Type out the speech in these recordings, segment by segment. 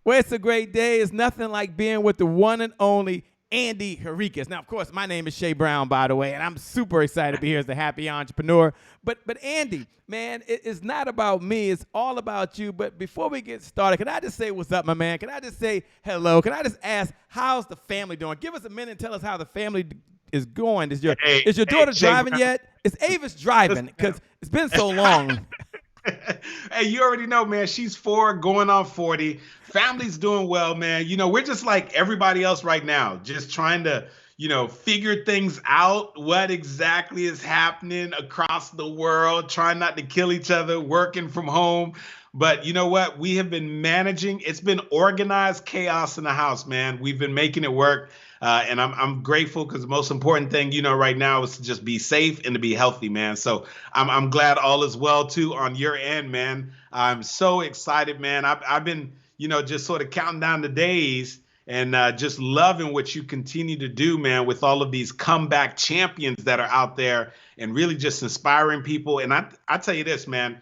Well, it's a great day. It's nothing like being with the one and only Andy Henriquez. Now, of course, my name is Shay Brown, by the way, and I'm super excited to be here as the happy entrepreneur. But Andy, man, it's not about me. It's all about you. But before we get started, can I just say what's up, my man? Can I just say hello? Can I just ask, how's the family doing? Give us a minute and tell us how the family is going. Is your Hey, is your hey, daughter Shay driving Brown, yet? Is Avis driving? listen, Because it's been so long. hey, you already know, man. She's 4, going on 40. Family's doing well, man. We're just like everybody else right now, just trying to, figure things out, what exactly is happening across the world, trying not to kill each other, working from home. But you know what? We have been managing. It's been organized chaos in the house, man. We've been making it work. And I'm grateful because the most important thing, right now is to just be safe and to be healthy, man. So I'm glad all is well too on your end, man. I'm so excited, man. I've been, just sort of counting down the days and just loving what you continue to do, man, with all of these comeback champions that are out there and really just inspiring people. And I tell you this, man,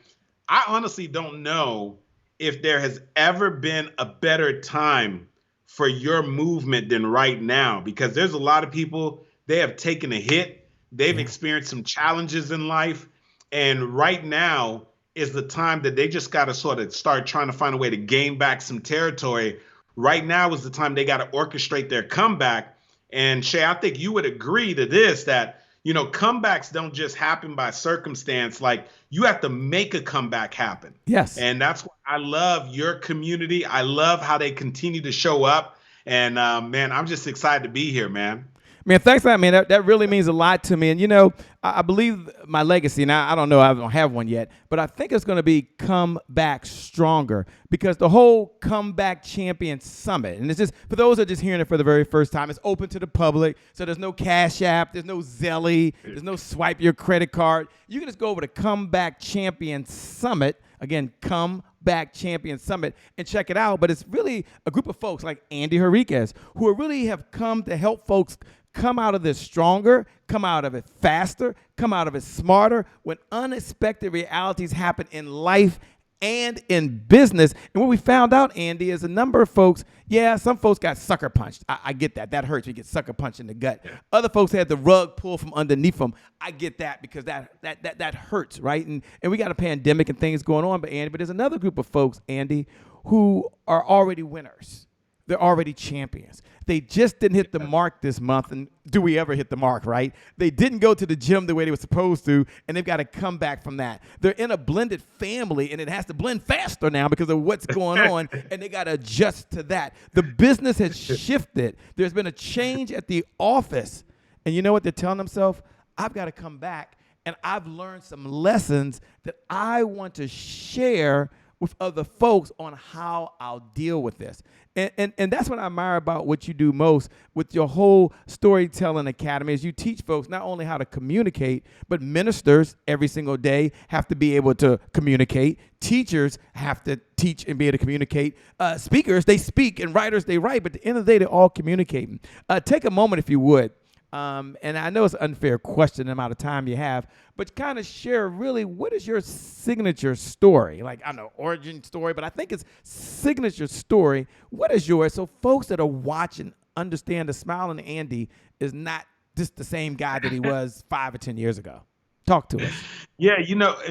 I honestly don't know if there has ever been a better time for your movement than right now, because there's a lot of people, they have taken a hit, they've Yeah. experienced some challenges in life, and right now is the time that they just got to sort of start trying to find a way to gain back some territory. Right now is the time they got to orchestrate their comeback. And Shay, I think you would agree to this, that comebacks don't just happen by circumstance. Like, you have to make a comeback happen. Yes. And that's why I love your community. I love how they continue to show up. And man, I'm just excited to be here, man. Man, thanks for that, man. That really means a lot to me. And, I believe my legacy, now I don't know, I don't have one yet, but I think it's going to be come back stronger, because the whole Comeback Champion Summit, and it's just, for those that are just hearing it for the very first time, it's open to the public. So there's no Cash App, there's no Zelly, there's no swipe your credit card. You can just go over to Comeback Champion Summit. Again, Comeback Champion Summit, and check it out. But it's really a group of folks like Andy Henriquez who really have come to help folks come out of this stronger, come out of it faster, come out of it smarter when unexpected realities happen in life and in business. And what we found out, Andy, is a number of folks, yeah, some folks got sucker punched. I get that. That hurts. You get sucker punched in the gut. Other folks had the rug pulled from underneath them. I get that, because that hurts, right? And we got a pandemic and things going on, but there's another group of folks, Andy, who are already winners. They're already champions. They just didn't hit the mark this month. And do we ever hit the mark, right? They didn't go to the gym the way they were supposed to, and they've got to come back from that. They're in a blended family, and it has to blend faster now because of what's going on, and they got to adjust to that. The business has shifted. There's been a change at the office. And you know what they're telling themselves? I've got to come back, and I've learned some lessons that I want to share with other folks on how I'll deal with this. And that's what I admire about what you do most with your whole storytelling academy, is you teach folks not only how to communicate, but ministers every single day have to be able to communicate. Teachers have to teach and be able to communicate. Speakers, they speak, and writers, they write, but at the end of the day, they're all communicating. Take a moment, if you would, and I know it's an unfair question, the amount of time you have, but kind of share really what is your signature story? Like, I don't know, origin story, but I think it's signature story. What is yours? So folks that are watching understand the smiling Andy is not just the same guy that he was 5 or 10 years ago. Talk to us. Yeah,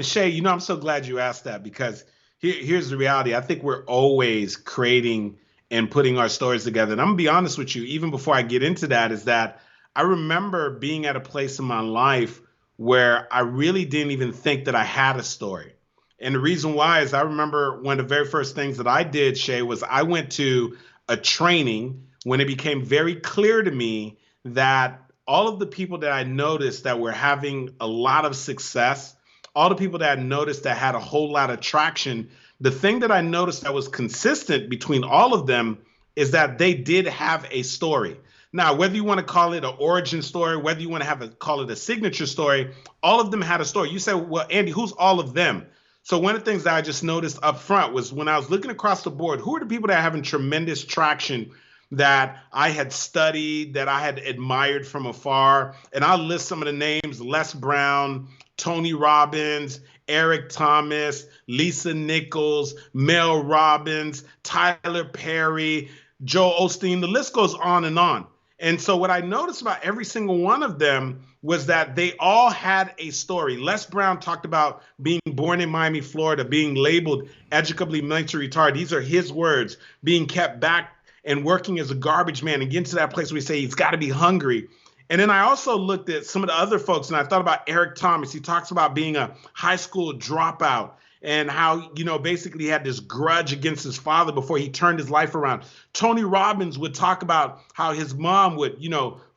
Shay, I'm so glad you asked that, because here's the reality. I think we're always creating and putting our stories together. And I'm gonna be honest with you, even before I get into that, is that I remember being at a place in my life where I really didn't even think that I had a story. And the reason why is I remember one of the very first things that I did, Shay, was I went to a training when it became very clear to me that all of the people that I noticed that were having a lot of success, all the people that I noticed that had a whole lot of traction, the thing that I noticed that was consistent between all of them is that they did have a story. Now, whether you want to call it an origin story, whether you want to call it a signature story, all of them had a story. You say, well, Andy, who's all of them? So one of the things that I just noticed up front was when I was looking across the board, who are the people that are having tremendous traction that I had studied, that I had admired from afar? And I'll list some of the names: Les Brown, Tony Robbins, Eric Thomas, Lisa Nichols, Mel Robbins, Tyler Perry, Joel Osteen. The list goes on and on. And so what I noticed about every single one of them was that they all had a story. Les Brown talked about being born in Miami, Florida, being labeled educably mentally retarded. These are his words, being kept back and working as a garbage man and getting to that place where we say he's got to be hungry. And then I also looked at some of the other folks, and I thought about Eric Thomas. He talks about being a high school dropout and how, basically he had this grudge against his father before he turned his life around. Tony Robbins would talk about how his mom would,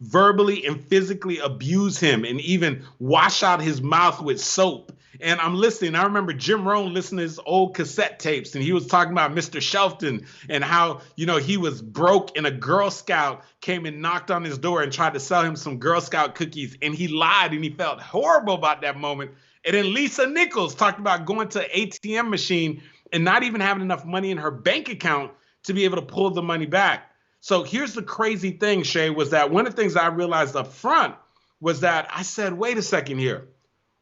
verbally and physically abuse him and even wash out his mouth with soap. And I'm listening. I remember Jim Rohn listening to his old cassette tapes, and he was talking about Mr. Shelton and how, he was broke and a Girl Scout came and knocked on his door and tried to sell him some Girl Scout cookies. And he lied and he felt horrible about that moment. And then Lisa Nichols talked about going to an ATM machine and not even having enough money in her bank account to be able to pull the money back. So here's the crazy thing, Shay, was that one of the things I realized up front was that I said, wait a second here.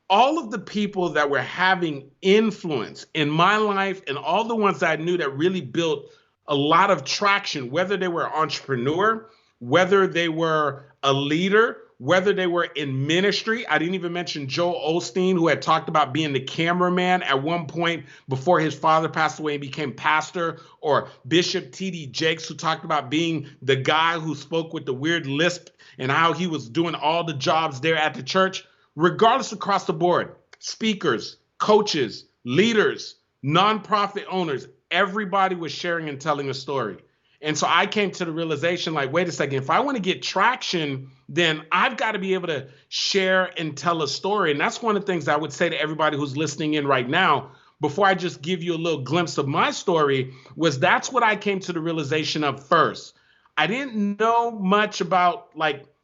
All of the people that were having influence in my life and all the ones that I knew that really built a lot of traction, whether they were an entrepreneur, whether they were a leader, whether they were in ministry. I didn't even mention Joel Osteen, who had talked about being the cameraman at one point before his father passed away and became pastor, or Bishop T.D. Jakes, who talked about being the guy who spoke with the weird lisp and how he was doing all the jobs there at the church. Regardless, across the board, speakers, coaches, leaders, nonprofit owners, everybody was sharing and telling a story. And so I came to the realization, like, wait a second, if I want to get traction, then I've got to be able to share and tell a story. And that's one of the things I would say to everybody who's listening in right now, before I just give you a little glimpse of my story, was that's what I came to the realization of first. I didn't know much about,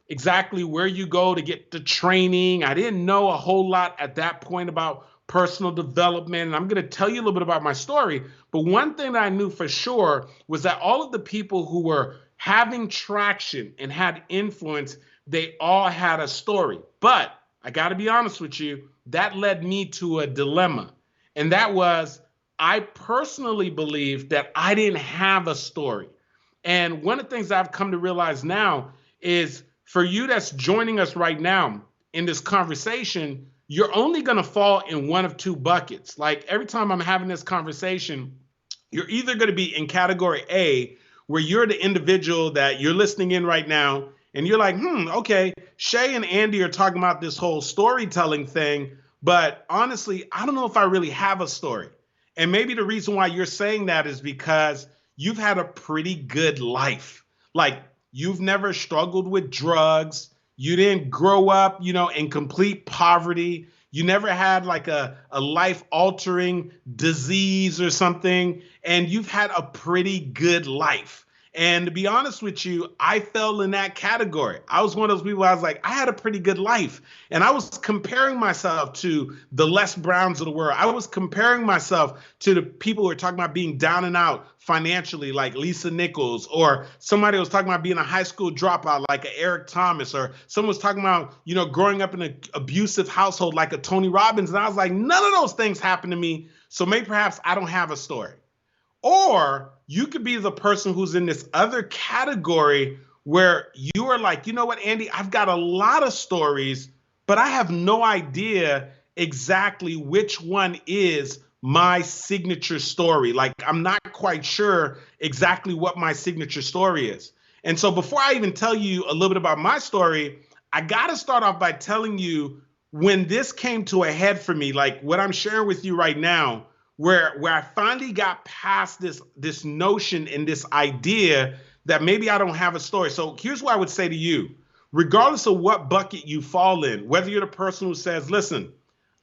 exactly where you go to get the training. I didn't know a whole lot at that point about personal development. And I'm going to tell you a little bit about my story. But one thing that I knew for sure was that all of the people who were having traction and had influence, they all had a story. But I got to be honest with you, that led me to a dilemma. And that was, I personally believed that I didn't have a story. And one of the things I've come to realize now is, for you that's joining us right now in this conversation, you're only going to fall in one of two buckets. Like, every time I'm having this conversation, you're either going to be in category A, where you're the individual that you're listening in right now, and you're like, okay, Shay and Andy are talking about this whole storytelling thing, but honestly, I don't know if I really have a story. And maybe the reason why you're saying that is because you've had a pretty good life. Like, you've never struggled with drugs. You didn't grow up, in complete poverty. You never had like a life-altering disease or something. And you've had a pretty good life. And to be honest with you, I fell in that category. I was one of those people, I was like, I had a pretty good life. And I was comparing myself to the Les Browns of the world. I was comparing myself to the people who are talking about being down and out financially, like Lisa Nichols, or somebody was talking about being a high school dropout, like a Eric Thomas, or someone was talking about, growing up in an abusive household, like a Tony Robbins. And I was like, none of those things happened to me. So maybe perhaps I don't have a story. Or you could be the person who's in this other category where you are like, you know what, Andy, I've got a lot of stories, but I have no idea exactly which one is my signature story. Like, I'm not quite sure exactly what my signature story is. And so before I even tell you a little bit about my story, I got to start off by telling you when this came to a head for me, like what I'm sharing with you right now, where I finally got past this notion and this idea that maybe I don't have a story. So here's what I would say to you. Regardless of what bucket you fall in, whether you're the person who says, listen,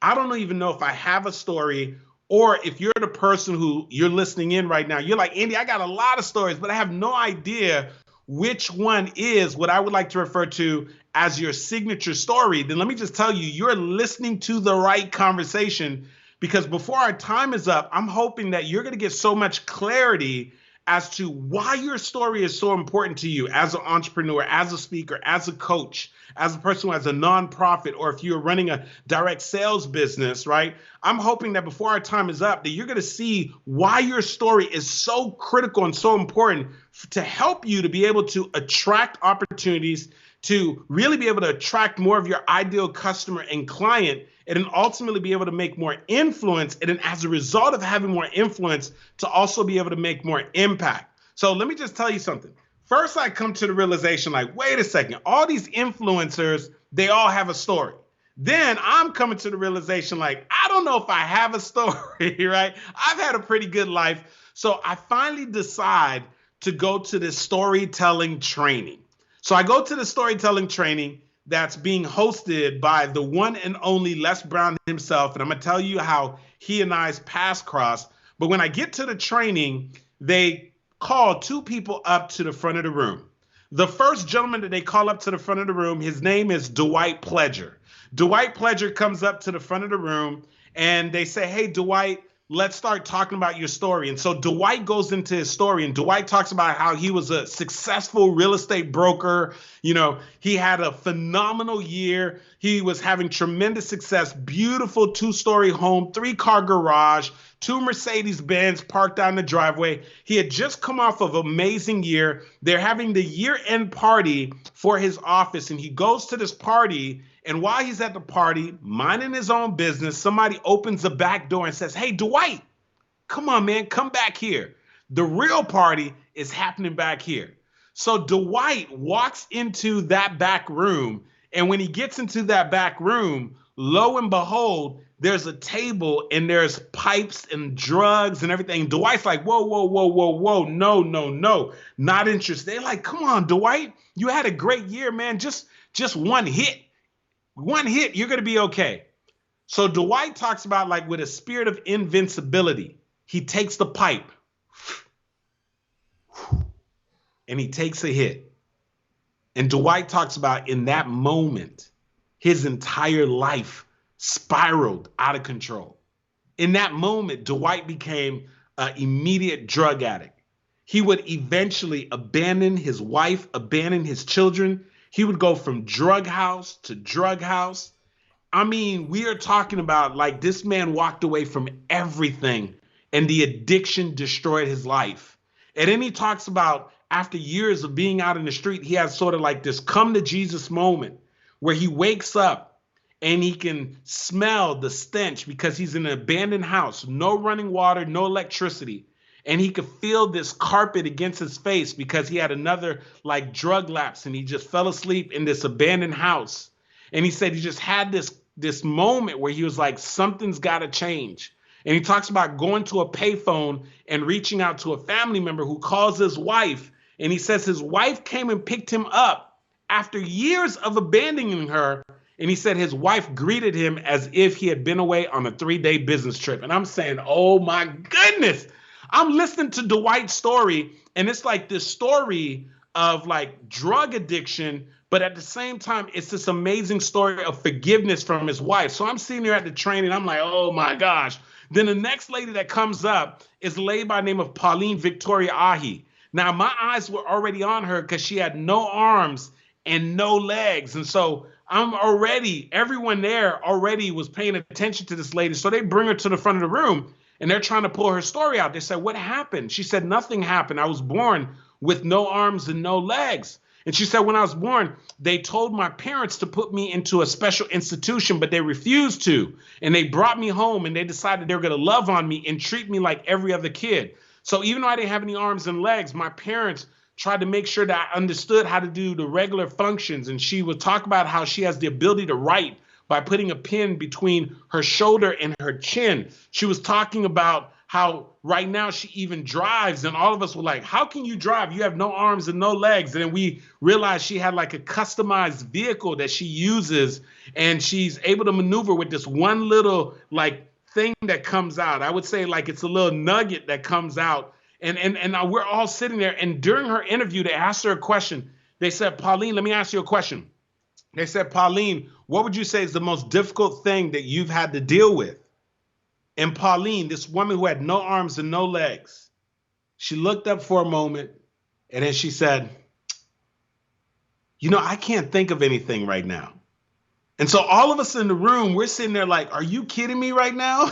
I don't even know if I have a story, or if you're the person who you're listening in right now, you're like, Andy, I got a lot of stories, but I have no idea which one is what I would like to refer to as your signature story. Then let me just tell you, you're listening to the right conversation. Because before our time is up, I'm hoping that you're going to get so much clarity as to why your story is so important to you as an entrepreneur, as a speaker, as a coach, as a person who has a nonprofit, or if you're running a direct sales business, right? I'm hoping that before our time is up, that you're going to see why your story is so critical and so important to help you to be able to attract opportunities, to really be able to attract more of your ideal customer and client, and then ultimately be able to make more influence. And then as a result of having more influence, to also be able to make more impact. So let me just tell you something. First, I come to the realization like, wait a second, all these influencers, they all have a story. Then I'm coming to the realization like, I don't know if I have a story, right? I've had a pretty good life. So I finally decide to go to this storytelling training. So I go to the storytelling training that's being hosted by the one and only Les Brown himself. And I'm going to tell you how he and I's paths crossed. But when I get to the training, they call two people up to the front of the room. The first gentleman that they call up to the front of the room, his name is Dwight Pledger. Dwight Pledger comes up to the front of the room and they say, hey, Dwight, let's start talking about your story. And so Dwight goes into his story, and Dwight talks about how he was a successful real estate broker. You know, he had a phenomenal year. He was having tremendous success, beautiful 2-story home, 3-car garage, 2 Mercedes-Benz parked out in the driveway. He had just come off of an amazing year. They're having the year-end party for his office, and he goes to this party. And while he's at the party, minding his own business, somebody opens the back door and says, hey, Dwight, come on, man, come back here. The real party is happening back here. So Dwight walks into that back room. And when he gets into that back room, lo and behold, there's a table and there's pipes and drugs and everything. Dwight's like, whoa, whoa, whoa, whoa, whoa. No, no, no, not interested. They're like, come on, Dwight, you had a great year, man. Just one hit. One hit, you're going to be okay. So Dwight talks about, like, with a spirit of invincibility, he takes the pipe and he takes a hit. And Dwight talks about in that moment, his entire life spiraled out of control. In that moment, Dwight became an immediate drug addict. He would eventually abandon his wife, abandon his children. He would go from drug house to drug house. I mean, we are talking about, like, this man walked away from everything and the addiction destroyed his life. And then he talks about after years of being out in the street, he has sort of like this come to Jesus moment where he wakes up and he can smell the stench because he's in an abandoned house, no running water, no electricity. And he could feel this carpet against his face because he had another like drug lapse and he just fell asleep in this abandoned house. And he said he just had this moment where he was like, something's got to change. And he talks about going to a payphone and reaching out to a family member who calls his wife. And he says his wife came and picked him up after years of abandoning her. And he said his wife greeted him as if he had been away on a 3-day business trip. And I'm saying, oh my goodness. I'm listening to Dwight's story, and it's like this story of like drug addiction, but at the same time, it's this amazing story of forgiveness from his wife. So I'm sitting there at the training, I'm like, oh my gosh. Then the next lady that comes up is a lady by the name of Pauline Victoria Ahi. Now, my eyes were already on her because she had no arms and no legs. And so everyone there already was paying attention to this lady. So they bring her to the front of the room. And they're trying to pull her story out. They said, what happened? She said, nothing happened. I was born with no arms and no legs. And she said, when I was born, they told my parents to put me into a special institution, but they refused to. And they brought me home and they decided they were going to love on me and treat me like every other kid. So even though I didn't have any arms and legs, my parents tried to make sure that I understood how to do the regular functions. And she would talk about how she has the ability to write by putting a pin between her shoulder and her chin. She was talking about how right now she even drives, and all of us were like, how can you drive? You have no arms and no legs. And then we realized she had like a customized vehicle that she uses, and she's able to maneuver with this one little like thing that comes out. I would say like it's a little nugget that comes out. And we're all sitting there. And during her interview, they asked her a question. They said, Pauline, let me ask you a question. They said, Pauline, what would you say is the most difficult thing that you've had to deal with? And Pauline, this woman who had no arms and no legs, She looked up for a moment, and then she said, I can't think of anything right now. And so all of us in the room, we're sitting there like, are you kidding me right now?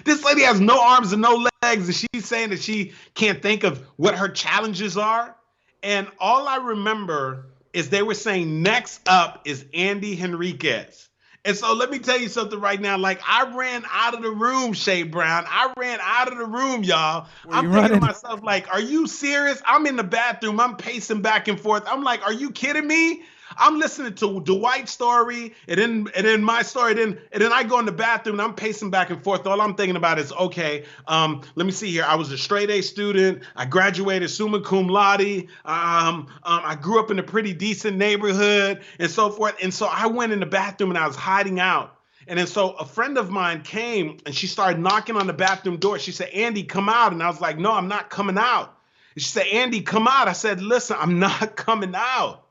This lady has no arms and no legs, and she's saying that she can't think of what her challenges are. And all I remember is they were saying next up is Andy Henriquez. And so let me tell you something right now. Like, I ran out of the room, Shay Brown. I ran out of the room, y'all. I'm thinking to myself, like, are you serious? I'm in the bathroom. I'm pacing back and forth. I'm like, are you kidding me? I'm listening to Dwight's story and then my story. And then I go in the bathroom and I'm pacing back and forth. All I'm thinking about is, okay, let me see here. I was a straight A student. I graduated summa cum laude. I grew up in a pretty decent neighborhood and so forth. And so I went in the bathroom and I was hiding out. And then so a friend of mine came and she started knocking on the bathroom door. She said, Andy, come out. And I was like, no, I'm not coming out. And she said, Andy, come out. I said, listen, I'm not coming out.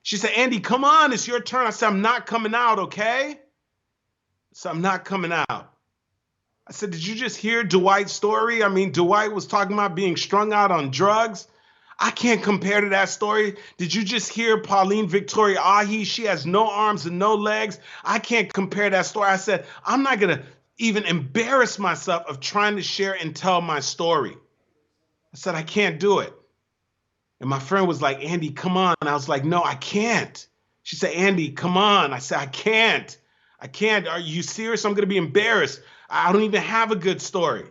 She said, Andy, come on, it's your turn. I said, I'm not coming out, okay? So I'm not coming out. I said, did you just hear Dwight's story? I mean, Dwight was talking about being strung out on drugs. I can't compare to that story. Did you just hear Pauline Victoria Ahi? She has no arms and no legs. I can't compare that story. I said, I'm not going to even embarrass myself of trying to share and tell my story. I said, I can't do it. And my friend was like, Andy, come on. And I was like, no, I can't. She said, Andy, come on. I said, I can't. Are you serious? I'm going to be embarrassed. I don't even have a good story.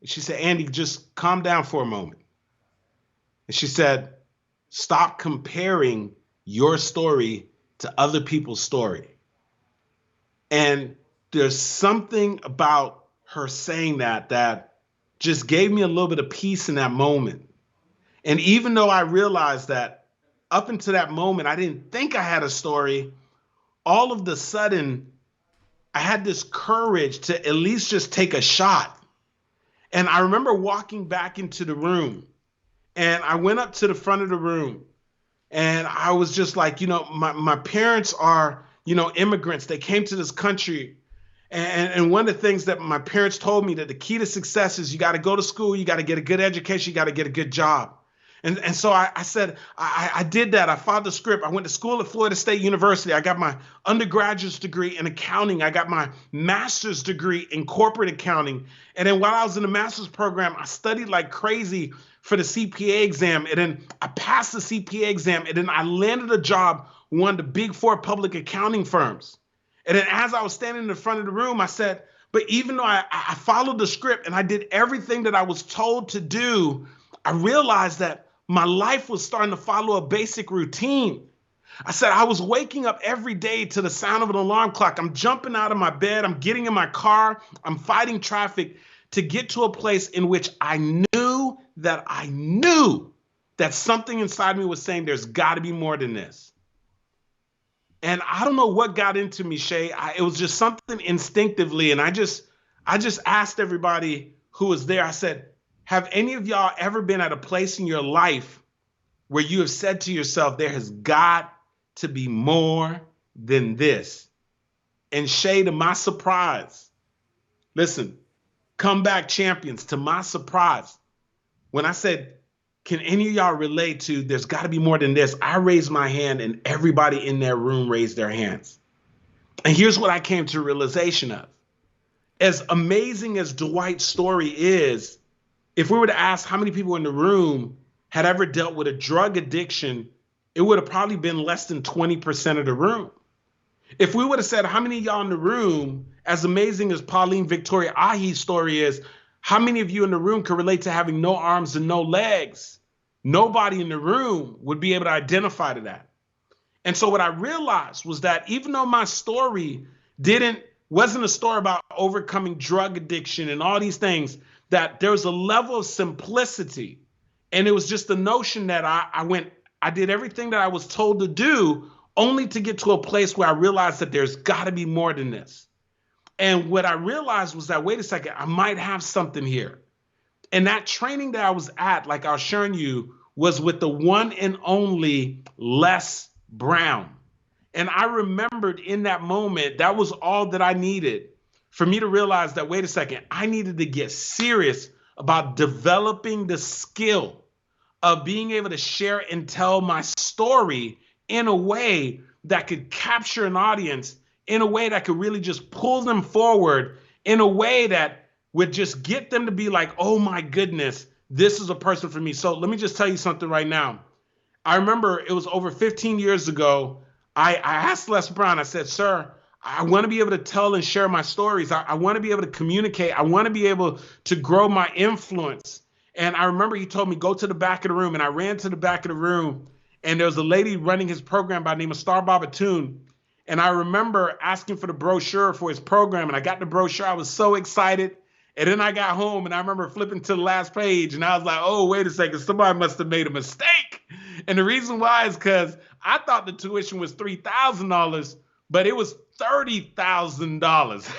And she said, Andy, just calm down for a moment. And she said, stop comparing your story to other people's story. And there's something about her saying that just gave me a little bit of peace in that moment. And even though I realized that up until that moment, I didn't think I had a story, all of the sudden, I had this courage to at least just take a shot. And I remember walking back into the room, and I went up to the front of the room, and I was just like, my parents are, immigrants. They came to this country. And one of the things that my parents told me, that the key to success is you got to go to school, you got to get a good education, you got to get a good job. And so I said, I did that. I followed the script. I went to school at Florida State University. I got my undergraduate's degree in accounting. I got my master's degree in corporate accounting. And then while I was in the master's program, I studied like crazy for the CPA exam. And then I passed the CPA exam. And then I landed a job with one of the big 4 public accounting firms. And then as I was standing in the front of the room, I said, but even though I followed the script and I did everything that I was told to do, I realized that my life was starting to follow a basic routine. I said I was waking up every day to the sound of an alarm clock. I'm jumping out of my bed. I'm getting in my car. I'm fighting traffic to get to a place in which I knew that something inside me was saying there's got to be more than this. And I don't know what got into me, Shay. It was just something instinctively. And I just asked everybody who was there. I said, have any of y'all ever been at a place in your life where you have said to yourself, there has got to be more than this? And Shay, to my surprise, listen, comeback champions, to my surprise, when I said, can any of y'all relate to there's got to be more than this? I raised my hand and everybody in their room raised their hands. And here's what I came to a realization of. As amazing as Dwight's story is, if we were to ask how many people in the room had ever dealt with a drug addiction, it would have probably been less than 20% of the room. If we would have said how many of y'all in the room, as amazing as Pauline Victoria Ahi's story is, how many of you in the room could relate to having no arms and no legs? Nobody in the room would be able to identify to that. And so what I realized was that even though my story wasn't a story about overcoming drug addiction and all these things, that there was a level of simplicity. And it was just the notion that I did everything that I was told to do, only to get to a place where I realized that there's got to be more than this. And what I realized was that, wait a second, I might have something here. And that training that I was at, like I was sharing you, was with the one and only Les Brown. And I remembered in that moment, that was all that I needed for me to realize that, wait a second, I needed to get serious about developing the skill of being able to share and tell my story in a way that could capture an audience, in a way that could really just pull them forward, in a way that would just get them to be like, oh my goodness, this is a person for me. So let me just tell you something right now. I remember it was over 15 years ago. I asked Les Brown, I said, sir, I want to be able to tell and share my stories. I want to be able to communicate. I want to be able to grow my influence. And I remember he told me, go to the back of the room. And I ran to the back of the room. And there was a lady running his program by the name of Star Babatune. And I remember asking for the brochure for his program. And I got the brochure. I was so excited. And then I got home and I remember flipping to the last page. And I was like, oh, wait a second. Somebody must have made a mistake. And the reason why is because I thought the tuition was $3,000, but it was $30,000.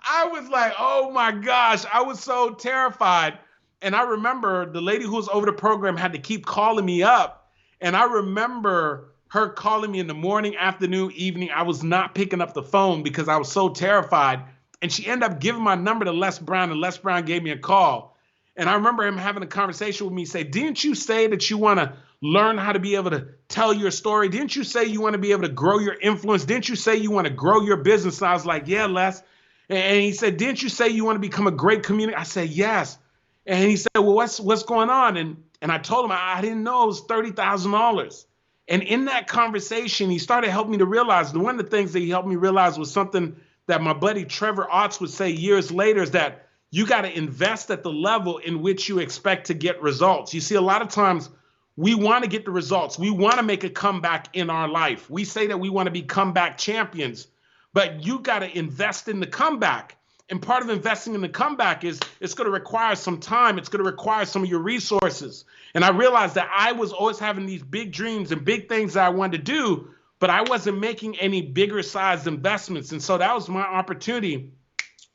I was like, oh my gosh, I was so terrified. And I remember the lady who was over the program had to keep calling me up. And I remember her calling me in the morning, afternoon, evening. I was not picking up the phone because I was so terrified. And she ended up giving my number to Les Brown, and Les Brown gave me a call. And I remember him having a conversation with me, say, didn't you say that you want to learn how to be able to tell your story? Didn't you say you want to be able to grow your influence? Didn't you say you want to grow your business? And I was like, yeah, Les. And he said, didn't you say you want to become a great community? I said, yes. And he said, well, what's going on? And I told him I didn't know it was $30,000. And in that conversation, he started helping me to realize, and one of the things that he helped me realize was something that my buddy Trevor Otts would say years later, is that you got to invest at the level in which you expect to get results. You see, a lot of times we want to get the results. We want to make a comeback in our life. We say that we want to be comeback champions, but you got to invest in the comeback. And part of investing in the comeback is it's going to require some time. It's going to require some of your resources. And I realized that I was always having these big dreams and big things that I wanted to do, but I wasn't making any bigger sized investments. And so that was my opportunity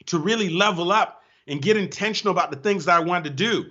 to really level up and get intentional about the things that I wanted to do.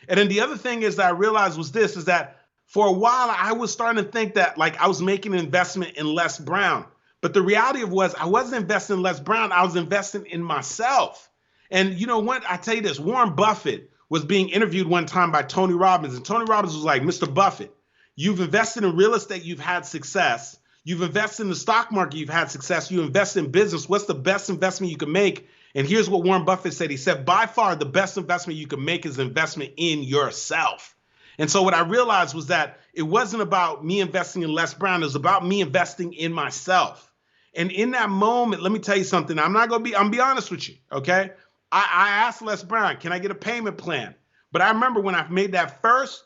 And then the other thing is that I realized was this, is that for a while I was starting to think that like I was making an investment in Les Brown. But the reality of was I wasn't investing in Les Brown, I was investing in myself. And you know what? I tell you this, Warren Buffett was being interviewed one time by Tony Robbins. And Tony Robbins was like, Mr. Buffett, you've invested in real estate, you've had success. You've invested in the stock market, you've had success. You invest in business. What's the best investment you can make? And here's what Warren Buffett said. He said, by far, the best investment you can make is investment in yourself. And so what I realized was that it wasn't about me investing in Les Brown. It was about me investing in myself. And in that moment, let me tell you something. I'm be honest with you, okay? I asked Les Brown, can I get a payment plan? But I remember when I made that first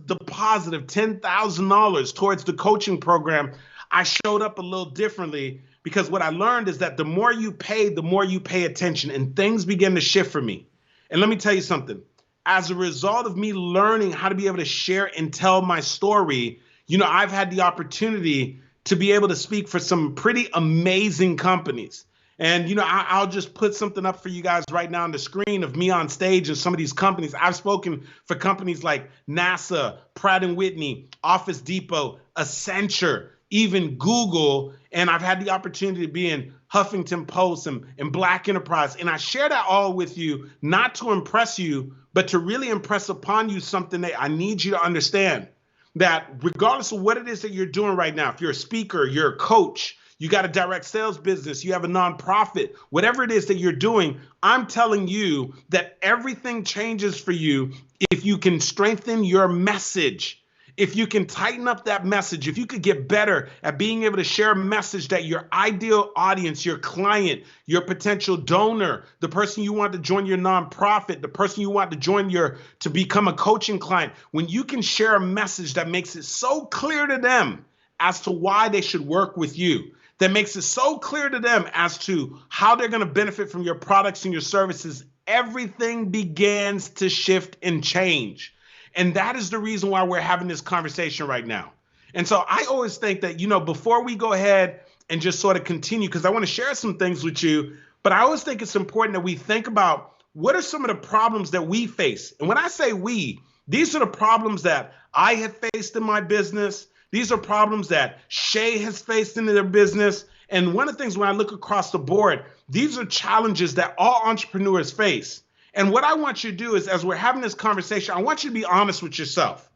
deposit of $10,000 towards the coaching program, I showed up a little differently, because what I learned is that the more you pay, the more you pay attention, and things begin to shift for me. And let me tell you something. As a result of me learning how to be able to share and tell my story, you know, I've had the opportunity to be able to speak for some pretty amazing companies. And, you know, I'll just put something up for you guys right now on the screen of me on stage and some of these companies. I've spoken for companies like NASA, Pratt & Whitney, Office Depot, Accenture, even Google, and I've had the opportunity to be in Huffington Post and Black Enterprise. And I share that all with you, not to impress you, but to really impress upon you something that I need you to understand, that regardless of what it is that you're doing right now, if you're a speaker, you're a coach, you got a direct sales business, you have a nonprofit, whatever it is that you're doing, I'm telling you that everything changes for you if you can strengthen your message. If you can tighten up that message, if you could get better at being able to share a message that your ideal audience, your client, your potential donor, the person you want to join your nonprofit, the person you want to join to become a coaching client, when you can share a message that makes it so clear to them as to why they should work with you, that makes it so clear to them as to how they're going to benefit from your products and your services, everything begins to shift and change. And that is the reason why we're having this conversation right now. And so I always think that, you know, before we go ahead and just sort of continue, because I want to share some things with you, but I always think it's important that we think about what are some of the problems that we face. And when I say we, these are the problems that I have faced in my business. These are problems that Shay has faced in their business. And one of the things when I look across the board, these are challenges that all entrepreneurs face. And what I want you to do is, as we're having this conversation, I want you to be honest with yourself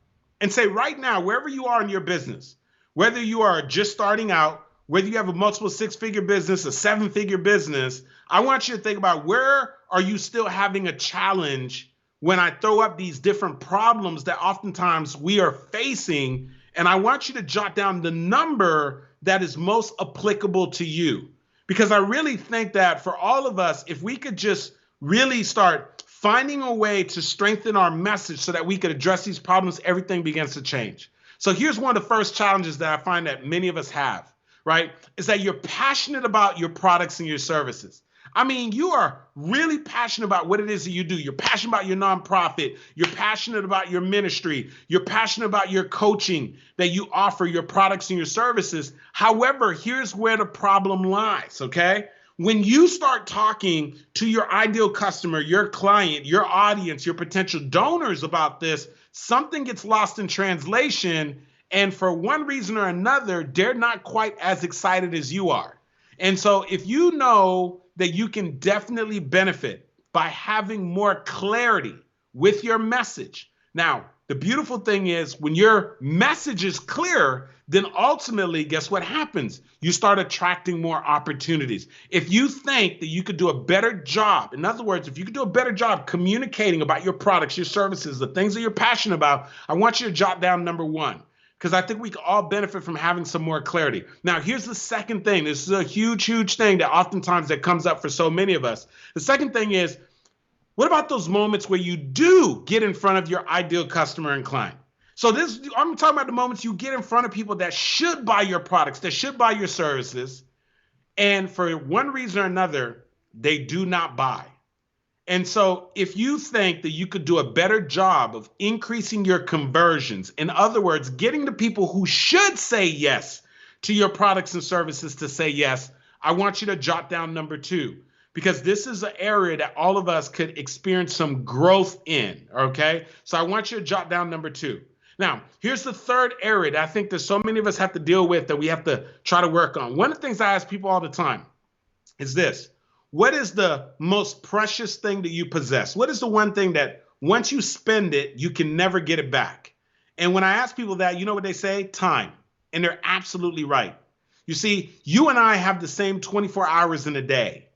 and say right now, wherever you are in your business, whether you are just starting out, whether you have a multiple six-figure business, a seven-figure business, I want you to think about where are you still having a challenge when I throw up these different problems that oftentimes we are facing. And I want you to jot down the number that is most applicable to you. Because I really think that for all of us, if we could just really start finding a way to strengthen our message so that we could address these problems, everything begins to change. So here's one of the first challenges that I find that many of us have, right? Is that you're passionate about your products and your services. I mean, you are really passionate about what it is that you do. You're passionate about your nonprofit. You're passionate about your ministry. You're passionate about your coaching that you offer, your products and your services. However, here's where the problem lies, okay? When you start talking to your ideal customer, your client, your audience, your potential donors about this, something gets lost in translation. And for one reason or another, they're not quite as excited as you are. And so if you know that you can definitely benefit by having more clarity with your message. Now, the beautiful thing is when your message is clear, then ultimately, guess what happens? You start attracting more opportunities. If you think that you could do a better job, in other words, if you could do a better job communicating about your products, your services, the things that you're passionate about, I want you to jot down number one, because I think we can all benefit from having some more clarity. Now, here's the second thing. This is a huge, huge thing that oftentimes that comes up for so many of us. The second thing is, what about those moments where you do get in front of your ideal customer and client? So I'm talking about the moments you get in front of people that should buy your products, that should buy your services, and for one reason or another, they do not buy. And so if you think that you could do a better job of increasing your conversions, in other words, getting the people who should say yes to your products and services to say yes, I want you to jot down number two, because this is an area that all of us could experience some growth in, okay? So I want you to jot down number two. Now, here's the third area that I think that so many of us have to deal with that we have to try to work on. One of the things I ask people all the time is this: what is the most precious thing that you possess? What is the one thing that once you spend it, you can never get it back? And when I ask people that, you know what they say? Time. And they're absolutely right. You see, you and I have the same 24 hours in a day.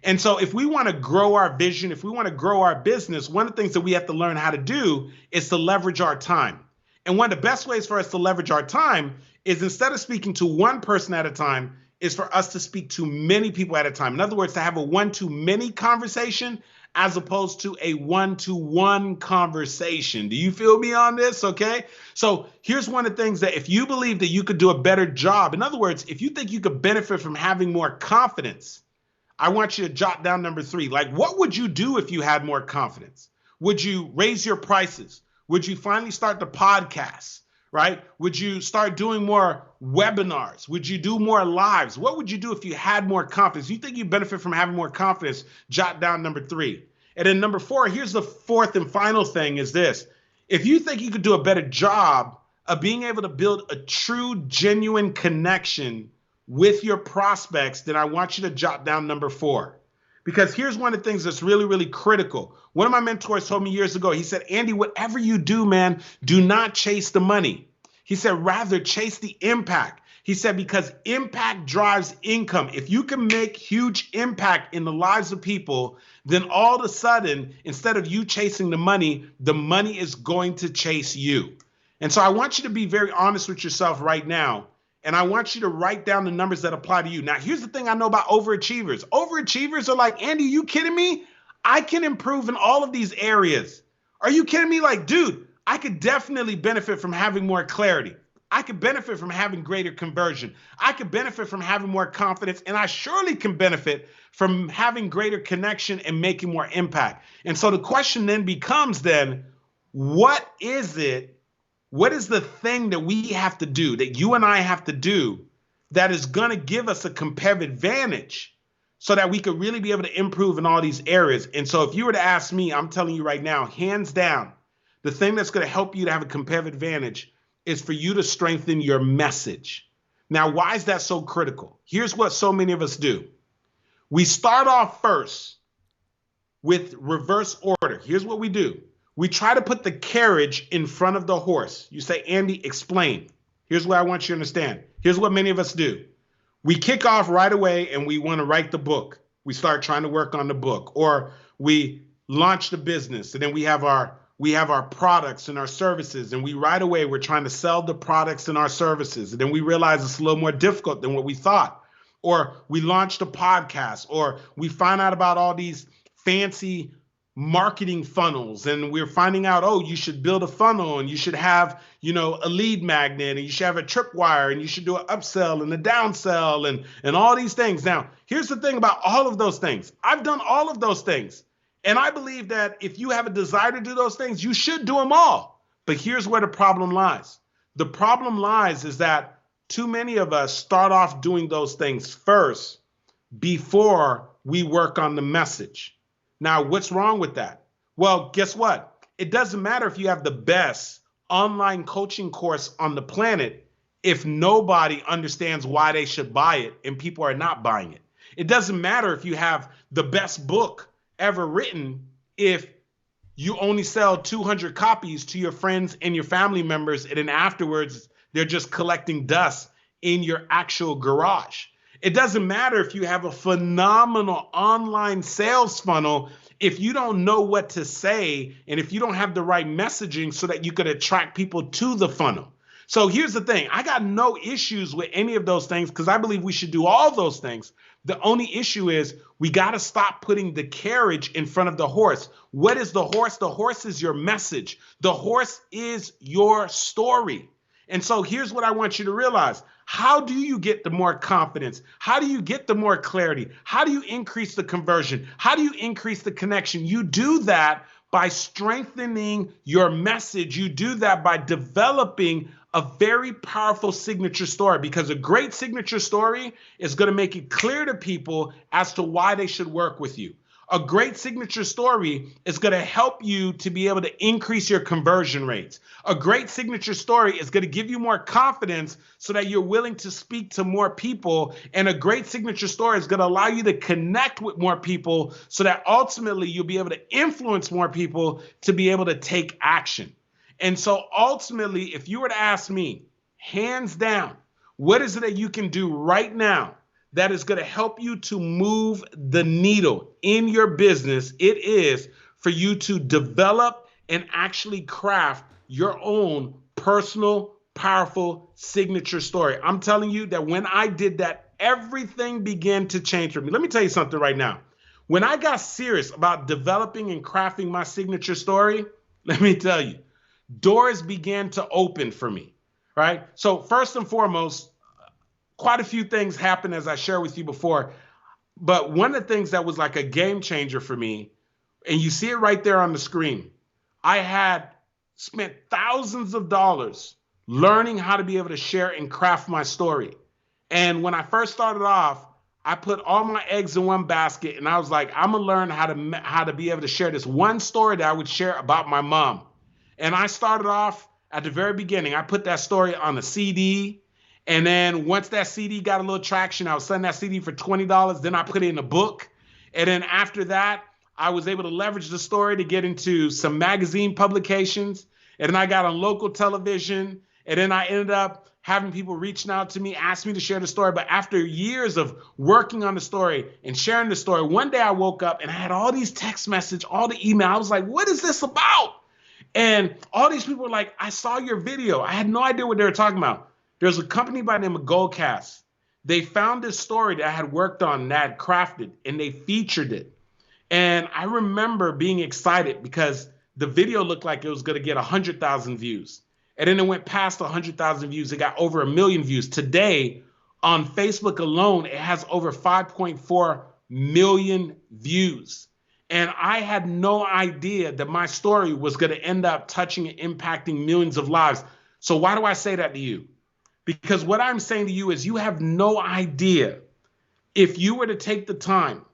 And so if we want to grow our vision, if we want to grow our business, one of the things that we have to learn how to do is to leverage our time. And one of the best ways for us to leverage our time is, instead of speaking to one person at a time, is for us to speak to many people at a time. In other words, to have a one-to-many conversation as opposed to a one-to-one conversation. Do you feel me on this? Okay. So here's one of the things that if you believe that you could do a better job, in other words, if you think you could benefit from having more confidence, I want you to jot down number three. Like, what would you do if you had more confidence? Would you raise your prices? Would you finally start the podcast, right? Would you start doing more webinars? Would you do more lives? What would you do if you had more confidence? You think you benefit from having more confidence? Jot down number three. And then number four, here's the fourth and final thing is this. If you think you could do a better job of being able to build a true, genuine connection with your prospects, then I want you to jot down number four. Because here's one of the things that's really, really critical. One of my mentors told me years ago, he said, Andy, whatever you do, man, do not chase the money. He said, rather chase the impact. He said, because impact drives income. If you can make huge impact in the lives of people, then all of a sudden, instead of you chasing the money is going to chase you. And so I want you to be very honest with yourself right now. And I want you to write down the numbers that apply to you. Now, here's the thing I know about overachievers. Overachievers are like, Andy, you kidding me? I can improve in all of these areas. Are you kidding me? Like, dude, I could definitely benefit from having more clarity. I could benefit from having greater conversion. I could benefit from having more confidence. And I surely can benefit from having greater connection and making more impact. And so the question then becomes what is it? What is the thing that we have to do, that you and I have to do, that is going to give us a competitive advantage so that we could really be able to improve in all these areas? And so if you were to ask me, I'm telling you right now, hands down, the thing that's going to help you to have a competitive advantage is for you to strengthen your message. Now, why is that so critical? Here's what so many of us do. We start off first with reverse order. Here's what we do. We try to put the carriage in front of the horse. You say, Andy, explain. Here's what I want you to understand. Here's what many of us do. We kick off right away and we want to write the book. We start trying to work on the book, or we launch the business, and then we have our products and our services, and we right away we're trying to sell the products and our services, and then we realize it's a little more difficult than what we thought. Or we launched a podcast, or we find out about all these fancy marketing funnels, and we're finding out, oh, you should build a funnel, and you should have, a lead magnet, and you should have a tripwire, and you should do an upsell and a downsell, and all these things. Now, here's the thing about all of those things. I've done all of those things, and I believe that if you have a desire to do those things, you should do them all. But here's where the problem lies. The problem lies is that too many of us start off doing those things first before we work on the message. Now, what's wrong with that? Well, guess what? It doesn't matter if you have the best online coaching course on the planet if nobody understands why they should buy it and people are not buying it. It doesn't matter if you have the best book ever written if you only sell 200 copies to your friends and your family members, and then afterwards they're just collecting dust in your actual garage. It doesn't matter if you have a phenomenal online sales funnel if you don't know what to say and if you don't have the right messaging so that you could attract people to the funnel. So here's the thing. I got no issues with any of those things because I believe we should do all those things. The only issue is we got to stop putting the carriage in front of the horse. What is the horse? The horse is your message. The horse is your story. And so here's what I want you to realize. How do you get the more confidence? How do you get the more clarity? How do you increase the conversion? How do you increase the connection? You do that by strengthening your message. You do that by developing a very powerful signature story, because a great signature story is going to make it clear to people as to why they should work with you. A great signature story is going to help you to be able to increase your conversion rates. A great signature story is going to give you more confidence so that you're willing to speak to more people. And a great signature story is going to allow you to connect with more people so that ultimately you'll be able to influence more people to be able to take action. And so ultimately, if you were to ask me, hands down, what is it that you can do right now that is going to help you to move the needle in your business? It is for you to develop and actually craft your own personal, powerful signature story. I'm telling you that when I did that, everything began to change for me. Let me tell you something right now. When I got serious about developing and crafting my signature story, let me tell you, doors began to open for me, right? So first and foremost, quite a few things happened, as I shared with you before. But one of the things that was like a game changer for me, and you see it right there on the screen, I had spent thousands of dollars learning how to be able to share and craft my story. And when I first started off, I put all my eggs in one basket, and I was like, I'm going to learn how to be able to share this one story that I would share about my mom. And I started off at the very beginning. I put that story on a CD. And then once that CD got a little traction, I was selling that CD for $20. Then I put it in a book. And then after that, I was able to leverage the story to get into some magazine publications. And then I got on local television. And then I ended up having people reaching out to me, ask me to share the story. But after years of working on the story and sharing the story, one day I woke up and I had all these text messages, all the email. I was like, what is this about? And all these people were like, I saw your video. I had no idea what they were talking about. There's a company by the name of Goldcast. They found this story that I had worked on and I had crafted, and they featured it. And I remember being excited because the video looked like it was going to get 100,000 views. And then it went past 100,000 views. It got over 1 million views. Today, on Facebook alone, it has over 5.4 million views. And I had no idea that my story was going to end up touching and impacting millions of lives. So why do I say that to you? Because what I'm saying to you is you have no idea, if you were to take the time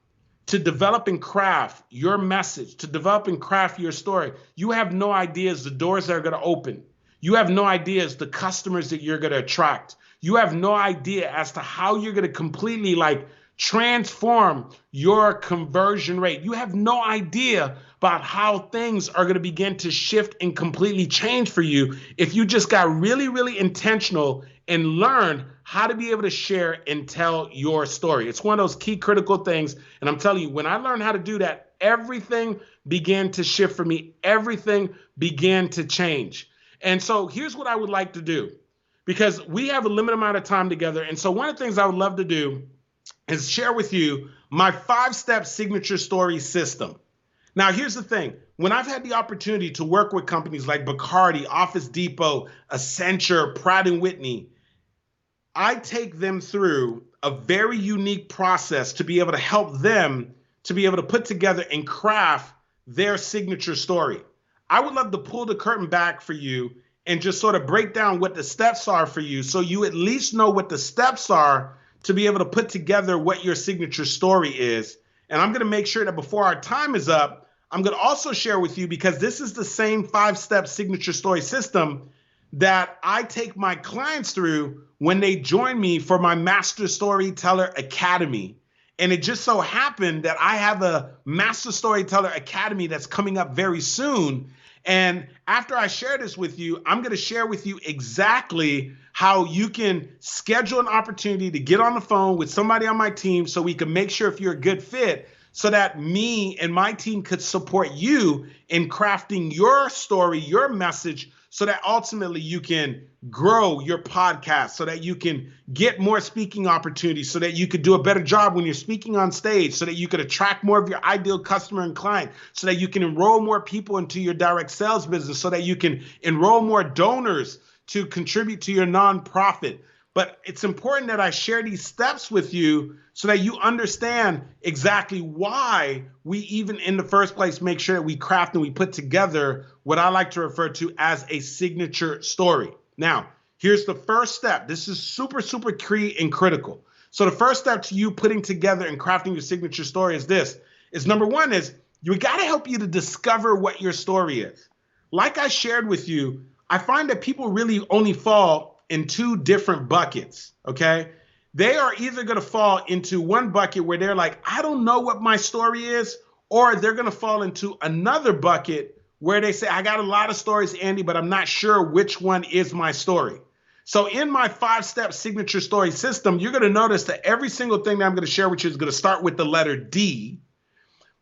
to develop and craft your message, to develop and craft your story, you have no ideas the doors that are going to open. You have no ideas the customers that you're going to attract. you have no idea as to how you're going to completely like transform your conversion rate. You have no idea about how things are going to begin to shift and completely change for you if you just got really, really intentional and learned how to be able to share and tell your story. It's one of those key critical things. And I'm telling you, when I learned how to do that, everything began to shift for me. Everything began to change. And so here's what I would like to do, because we have a limited amount of time together. And so one of the things I would love to do is share with you my 5-step signature story system. Now, here's the thing. When I've had the opportunity to work with companies like Bacardi, Office Depot, Accenture, Pratt & Whitney, I take them through a very unique process to be able to help them to be able to put together and craft their signature story. I would love to pull the curtain back for you and just sort of break down what the steps are for you, so you at least know what the steps are to be able to put together what your signature story is. And I'm going to make sure that before our time is up, I'm going to also share with you, because this is the same 5-step signature story system that I take my clients through when they join me for my Master Storyteller Academy. And it just so happened that I have a Master Storyteller Academy that's coming up very soon. And after I share this with you, I'm going to share with you exactly how you can schedule an opportunity to get on the phone with somebody on my team so we can make sure if you're a good fit, so that me and my team could support you in crafting your story, your message, so that ultimately you can grow your podcast, so that you can get more speaking opportunities, so that you could do a better job when you're speaking on stage, so that you could attract more of your ideal customer and client, so that you can enroll more people into your direct sales business, so that you can enroll more donors to contribute to your nonprofit. But it's important that I share these steps with you so that you understand exactly why we even in the first place make sure that we craft and we put together what I like to refer to as a signature story. Now, here's the first step. This is super, super key and critical. So the first step to you putting together and crafting your signature story is this, is number one is you got to help you to discover what your story is. Like I shared with you, I find that people really only fall in 2 different buckets, okay? They are either going to fall into one bucket where they're like, I don't know what my story is, or they're going to fall into another bucket where they say, I got a lot of stories, Andy, but I'm not sure which one is my story. So in my 5-step signature story system, you're going to notice that every single thing that I'm going to share with you is going to start with the letter D.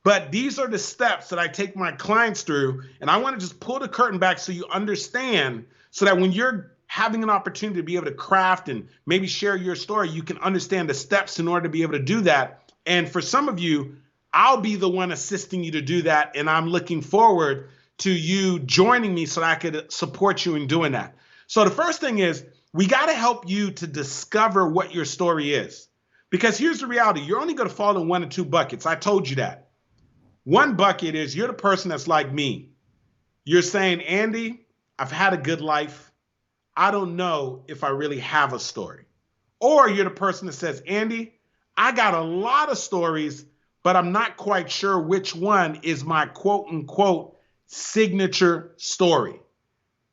But these are the steps that I take my clients through. And I want to just pull the curtain back so you understand, so that when you're having an opportunity to be able to craft and maybe share your story, you can understand the steps in order to be able to do that. And for some of you, I'll be the one assisting you to do that. And I'm looking forward to you joining me so that I could support you in doing that. So the first thing is, we got to help you to discover what your story is. Because here's the reality. You're only going to fall in 1 or 2 buckets. I told you that. One bucket is you're the person that's like me. You're saying, Andy, I've had a good life. I don't know if I really have a story. Or you're the person that says, Andy, I got a lot of stories, but I'm not quite sure which one is my quote unquote signature story.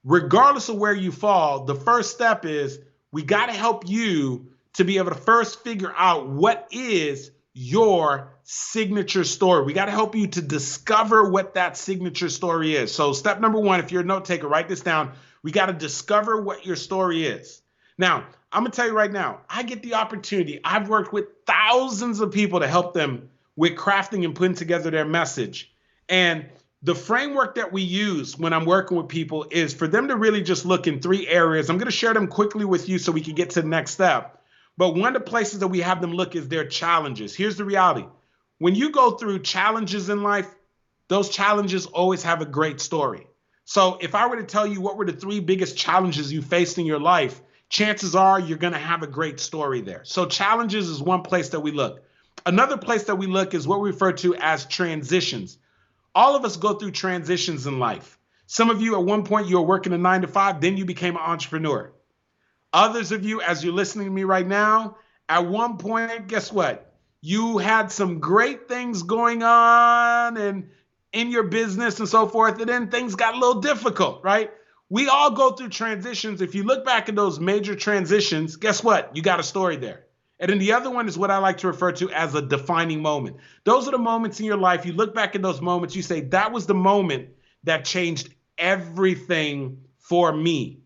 Regardless of where you fall, the first step is we got to help you to be able to first figure out what is your signature story. We got to help you to discover what that signature story is. So step number 1, if you're a note taker, write this down. We got to discover what your story is. Now, I'm going to tell you right now, I get the opportunity. I've worked with thousands of people to help them with crafting and putting together their message. And the framework that we use when I'm working with people is for them to really just look in 3 areas. I'm going to share them quickly with you so we can get to the next step. But one of the places that we have them look is their challenges. Here's the reality. When you go through challenges in life, those challenges always have a great story. So if I were to tell you what were the 3 biggest challenges you faced in your life, chances are you're going to have a great story there. So challenges is one place that we look. Another place that we look is what we refer to as transitions. All of us go through transitions in life. Some of you at one point you were working a 9 to 5, then you became an entrepreneur. Others of you, as you're listening to me right now, at one point, guess what? You had some great things going on and in your business and so forth, and then things got a little difficult, right? We all go through transitions. If you look back at those major transitions, guess what? You got a story there. And then the other one is what I like to refer to as a defining moment. Those are the moments in your life. You look back at those moments, you say, that was the moment that changed everything for me.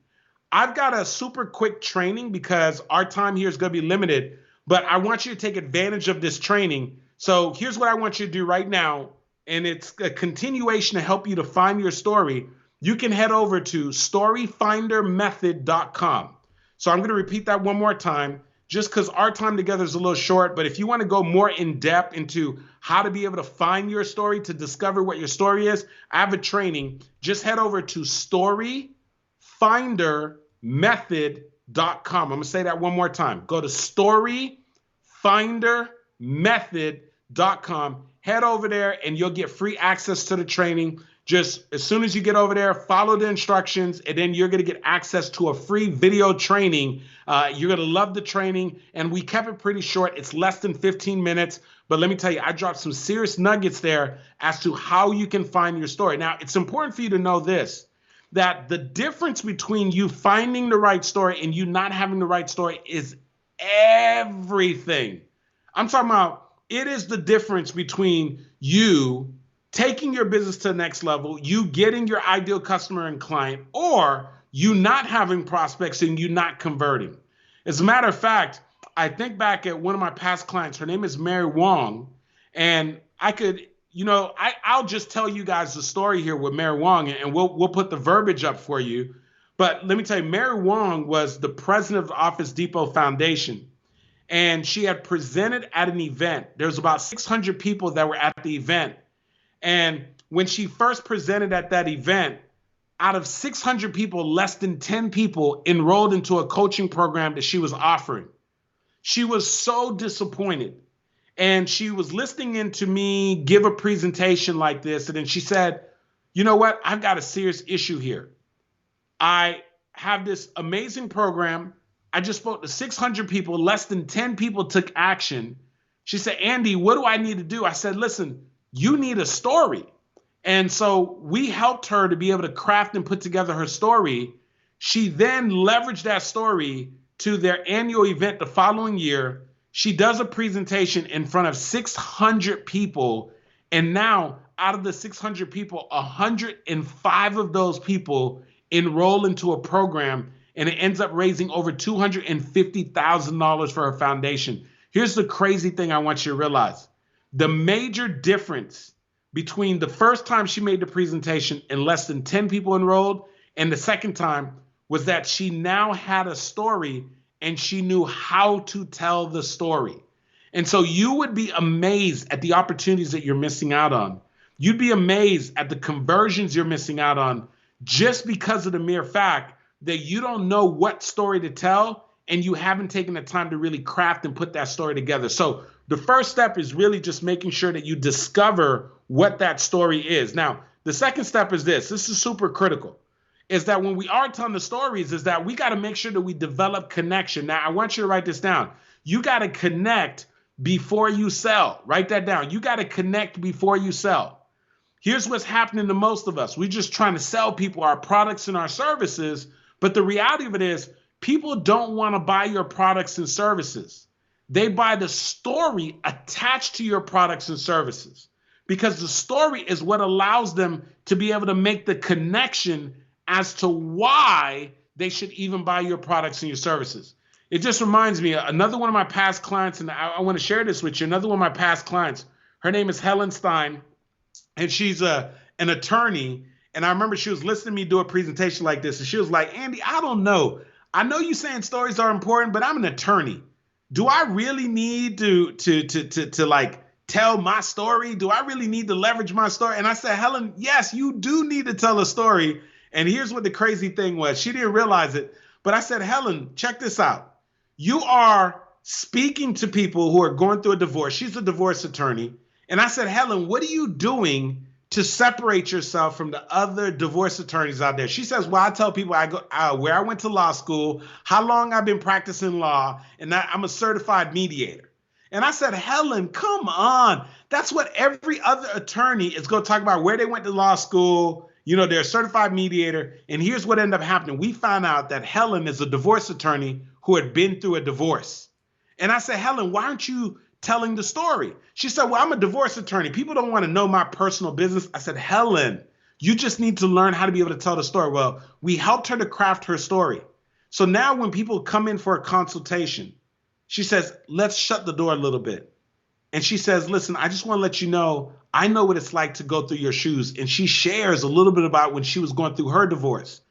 I've got a super quick training because our time here is going to be limited, but I want you to take advantage of this training. So here's what I want you to do right now. And it's a continuation to help you to find your story. You can head over to storyfindermethod.com. So I'm going to repeat that one more time, just because our time together is a little short. But if you want to go more in depth into how to be able to find your story, to discover what your story is, I have a training. Just head over to storyfindermethod.com. I'm going to say that one more time. Go to storyfindermethod.com. Head over there and you'll get free access to the training. Just as soon as you get over there, follow the instructions, and then you're going to get access to a free video training. You're going to love the training, and we kept it pretty short. It's less than 15 minutes, but let me tell you, I dropped some serious nuggets there as to how you can find your story. Now, it's important for you to know this, that the difference between you finding the right story and you not having the right story is everything. I'm talking about it is the difference between you taking your business to the next level, you getting your ideal customer and client, or you not having prospects and you not converting. As a matter of fact, I think back at one of my past clients. Her name is Mary Wong, and I'll just tell you guys the story here with Mary Wong, and we'll put the verbiage up for you. But let me tell you, Mary Wong was the president of the Office Depot Foundation, and she had presented at an event. There was about 600 people that were at the event. And when she first presented at that event, out of 600 people, less than 10 people enrolled into a coaching program that she was offering. She was so disappointed. And she was listening in to me give a presentation like this. And then she said, you know what? I've got a serious issue here. I have this amazing program. I just spoke to 600 people. Less than 10 people took action. She said, Andy, what do I need to do? I said, listen, you need a story. And so we helped her to be able to craft and put together her story. She then leveraged that story to their annual event the following year. She does a presentation in front of 600 people. And now out of the 600 people, 105 of those people enroll into a program, and it ends up raising over $250,000 for her foundation. Here's the crazy thing I want you to realize. The major difference between the first time she made the presentation and less than 10 people enrolled and the second time was that she now had a story and she knew how to tell the story. And so you would be amazed at the opportunities that you're missing out on. You'd be amazed at the conversions you're missing out on just because of the mere fact that you don't know what story to tell and you haven't taken the time to really craft and put that story together. So the first step is really just making sure that you discover what that story is. Now, the second step is this. This is super critical. Is that when we are telling the stories, is that we got to make sure that we develop connection. Now, I want you to write this down. You got to connect before you sell. Write that down. You got to connect before you sell. Here's what's happening to most of us. We're just trying to sell people our products and our services. But the reality of it is people don't want to buy your products and services. They buy the story attached to your products and services because the story is what allows them to be able to make the connection as to why they should even buy your products and your services. It just reminds me, another one of my past clients, and I want to share this with you, another one of my past clients, her name is Helen Stein, and she's an attorney. And I remember she was listening to me do a presentation like this, and she was like, Andy, I don't know. I know you saying stories are important, but I'm an attorney. Do I really need to like tell my story? Do I really need to leverage my story? And I said, Helen, yes, you do need to tell a story. And here's what the crazy thing was. She didn't realize it, but I said, Helen, check this out. You are speaking to people who are going through a divorce. She's a divorce attorney. And I said, Helen, what are you doing to separate yourself from the other divorce attorneys out there? She says, well, I tell people I go where I went to law school, how long I've been practicing law, and I'm a certified mediator. And I said, Helen, come on. That's what every other attorney is going to talk about, where they went to law school They're a certified mediator. And here's what ended up happening. We found out that Helen is a divorce attorney who had been through a divorce. And I said, Helen, why aren't you telling the story? She said, well, I'm a divorce attorney. People don't want to know my personal business. I said, Helen, you just need to learn how to be able to tell the story. Well, we helped her to craft her story. So now when people come in for a consultation, she says, let's shut the door a little bit. And she says, listen, I just want to let you know, I know what it's like to go through your shoes. And she shares a little bit about when she was going through her divorce.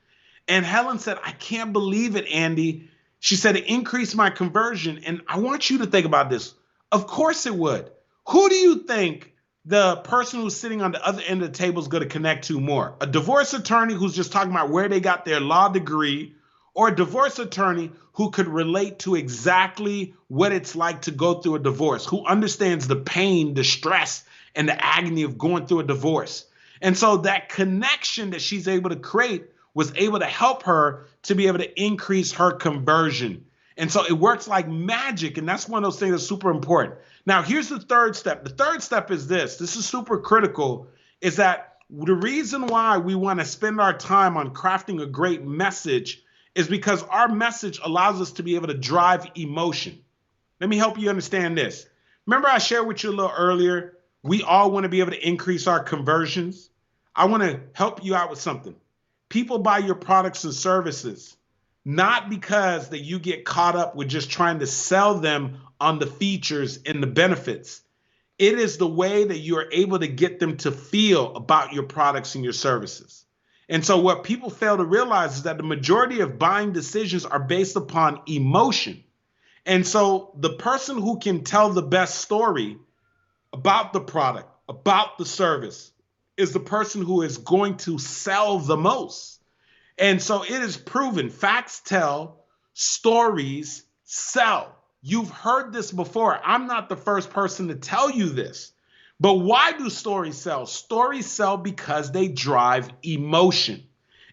And Helen said, I can't believe it, Andy. She said, it increased my conversion. And I want you to think about this. Of course it would. Who do you think the person who's sitting on the other end of the table is going to connect to more? A divorce attorney who's just talking about where they got their law degree, or a divorce attorney who could relate to exactly what it's like to go through a divorce, who understands the pain, the stress, and the agony of going through a divorce. And so that connection that she's able to create was able to help her to be able to increase her conversion. And so it works like magic. And that's one of those things that's super important. Now, here's the third step. The third step is this. This is super critical, is that the reason why we want to spend our time on crafting a great message is because our message allows us to be able to drive emotion. Let me help you understand this. Remember I shared with you a little earlier, we all want to be able to increase our conversions. I want to help you out with something. People buy your products and services, not because that you get caught up with just trying to sell them on the features and the benefits. It is the way that you are able to get them to feel about your products and your services. And so what people fail to realize is that the majority of buying decisions are based upon emotion. And so the person who can tell the best story about the product, about the service, is the person who is going to sell the most. And so it is proven. Facts tell, stories sell. You've heard this before. I'm not the first person to tell you this. But why do stories sell? Stories sell because they drive emotion.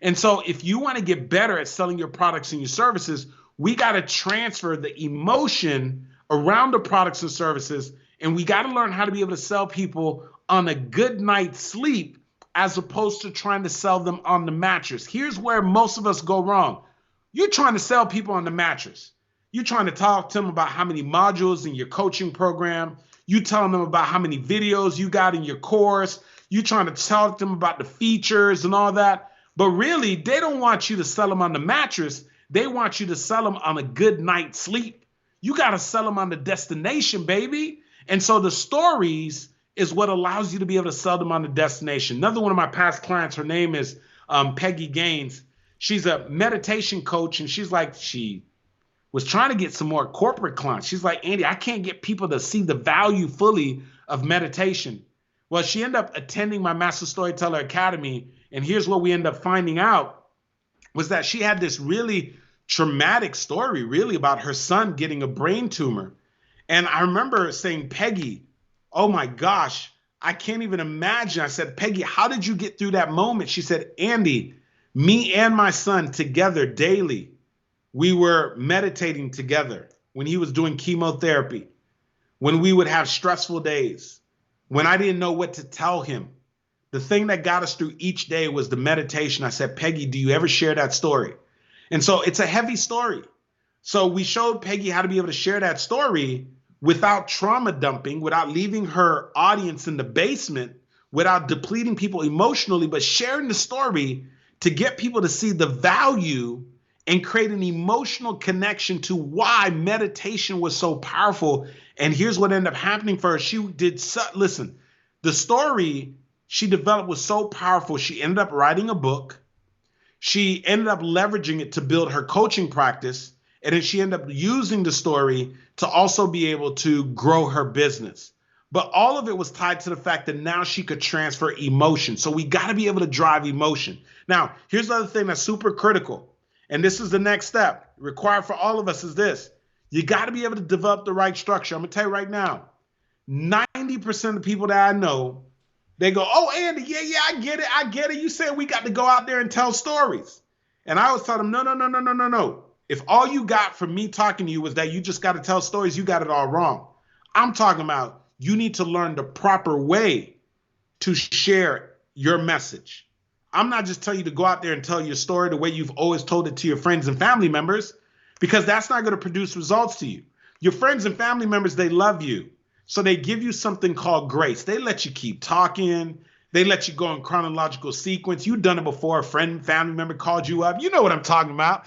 And so if you want to get better at selling your products and your services, we got to transfer the emotion around the products and services. And we got to learn how to be able to sell people on a good night's sleep as opposed to trying to sell them on the mattress. Here's where most of us go wrong. You're trying to sell people on the mattress. You're trying to talk to them about how many modules in your coaching program. You telling them about how many videos you got in your course. You trying to talk to them about the features and all that. But really, they don't want you to sell them on the mattress. They want you to sell them on a good night's sleep. You got to sell them on the destination, baby. And so the stories is what allows you to be able to sell them on the destination. Another one of my past clients, her name is Peggy Gaines. She's a meditation coach, and she's like, she was trying to get some more corporate clients. She's like, Andy, I can't get people to see the value fully of meditation. Well, she ended up attending my Master Storyteller Academy. And here's what we ended up finding out was that she had this really traumatic story, really, about her son getting a brain tumor. And I remember saying, Peggy, oh my gosh, I can't even imagine. I said, Peggy, how did you get through that moment? She said, Andy, me and my son together daily, we were meditating together when he was doing chemotherapy, when we would have stressful days, when I didn't know what to tell him. The thing that got us through each day was the meditation. I said, Peggy, do you ever share that story? And so it's a heavy story. So we showed Peggy how to be able to share that story without trauma dumping, without leaving her audience in the basement, without depleting people emotionally, but sharing the story to get people to see the value and create an emotional connection to why meditation was so powerful. And here's what ended up happening for her. She did, listen, the story she developed was so powerful. She ended up writing a book. She ended up leveraging it to build her coaching practice. And then she ended up using the story to also be able to grow her business. But all of it was tied to the fact that now she could transfer emotion. So we got to be able to drive emotion. Now, here's the other thing that's super critical. And this is the next step required for all of us is this. You got to be able to develop the right structure. I'm going to tell you right now, 90% of the people that I know, they go, oh, Andy, yeah, I get it. You said we got to go out there and tell stories. And I always tell them, no. If all you got from me talking to you was that you just got to tell stories, you got it all wrong. I'm talking about you need to learn the proper way to share your message. I'm not just telling you to go out there and tell your story the way you've always told it to your friends and family members, because that's not going to produce results to you. Your friends and family members, they love you. So they give you something called grace. They let you keep talking. They let you go in chronological sequence. You've done it before. A friend, family member called you up. You know what I'm talking about.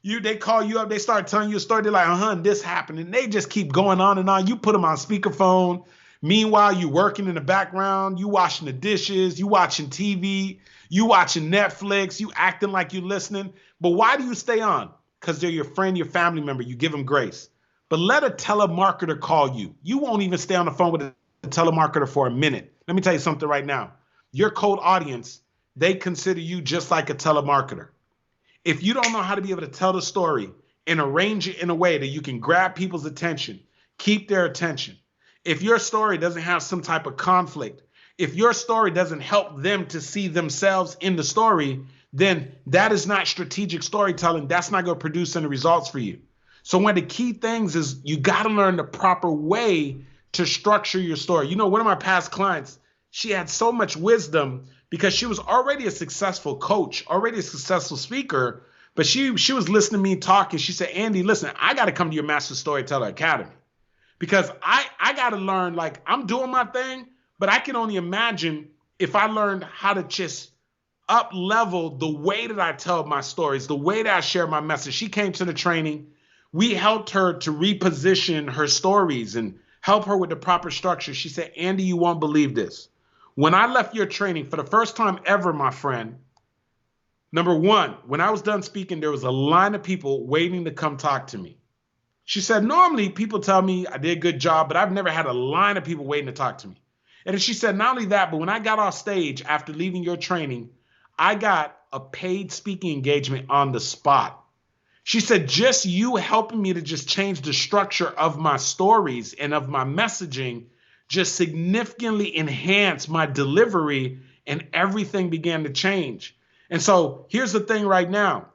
They call you up. They start telling you a story. They're like, this happened. And they just keep going on and on. You put them on speakerphone. Meanwhile, you working in the background. You washing the dishes. You watching TV. You watching Netflix. You acting like you listening. But why do you stay on? Because they're your friend, your family member. You give them grace. But let a telemarketer call you. You won't even stay on the phone with a telemarketer for a minute. Let me tell you something right now. Your cold audience, they consider you just like a telemarketer. If you don't know how to be able to tell the story and arrange it in a way that you can grab people's attention, keep their attention. If your story doesn't have some type of conflict, if your story doesn't help them to see themselves in the story, then that is not strategic storytelling. That's not going to produce any results for you. So one of the key things is you got to learn the proper way to structure your story. One of my past clients, she had so much wisdom because she was already a successful coach, already a successful speaker, but she was listening to me talk, and she said, Andy, listen, I got to come to your Master Storyteller Academy because I got to learn, like, I'm doing my thing, but I can only imagine if I learned how to just up level the way that I tell my stories, the way that I share my message. She came to the training. We helped her to reposition her stories and help her with the proper structure. She said, Andy, you won't believe this. When I left your training for the first time ever, my friend, number one, when I was done speaking, there was a line of people waiting to come talk to me. She said, normally people tell me I did a good job, but I've never had a line of people waiting to talk to me. And then she said, not only that, but when I got off stage after leaving your training, I got a paid speaking engagement on the spot. She said, just you helping me to just change the structure of my stories and of my messaging just significantly enhanced my delivery, and everything began to change. And so here's the thing right now.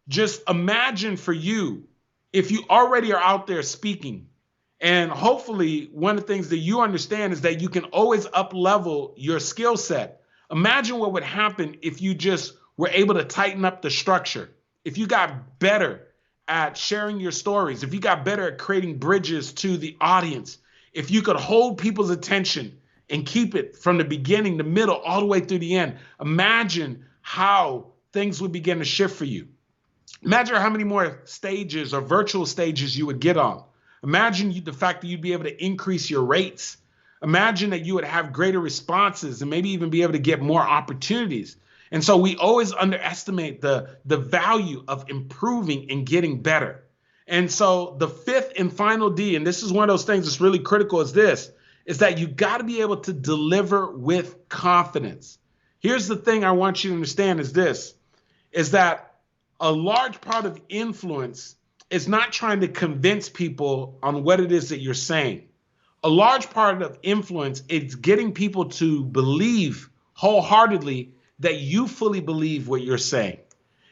Just imagine for you, if you already are out there speaking, and hopefully one of the things that you understand is that you can always up level your skill set. Imagine what would happen if you just were able to tighten up the structure. If you got better at sharing your stories, if you got better at creating bridges to the audience, if you could hold people's attention and keep it from the beginning, the middle, all the way through the end, imagine how things would begin to shift for you. Imagine how many more stages or virtual stages you would get on. Imagine the fact that you'd be able to increase your rates. Imagine that you would have greater responses and maybe even be able to get more opportunities. And so we always underestimate the value of improving and getting better. And so the fifth and final D, and this is one of those things that's really critical, is that you got to be able to deliver with confidence. Here's the thing I want you to understand is that a large part of influence is not trying to convince people on what it is that you're saying. A large part of influence is getting people to believe wholeheartedly that you fully believe what you're saying.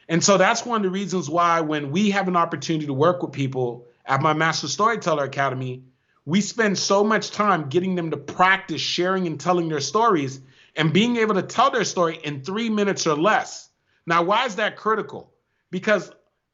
And so that's one of the reasons why when we have an opportunity to work with people at my Master Storyteller Academy, we spend so much time getting them to practice sharing and telling their stories and being able to tell their story in 3 minutes or less. Now, why is that critical? Because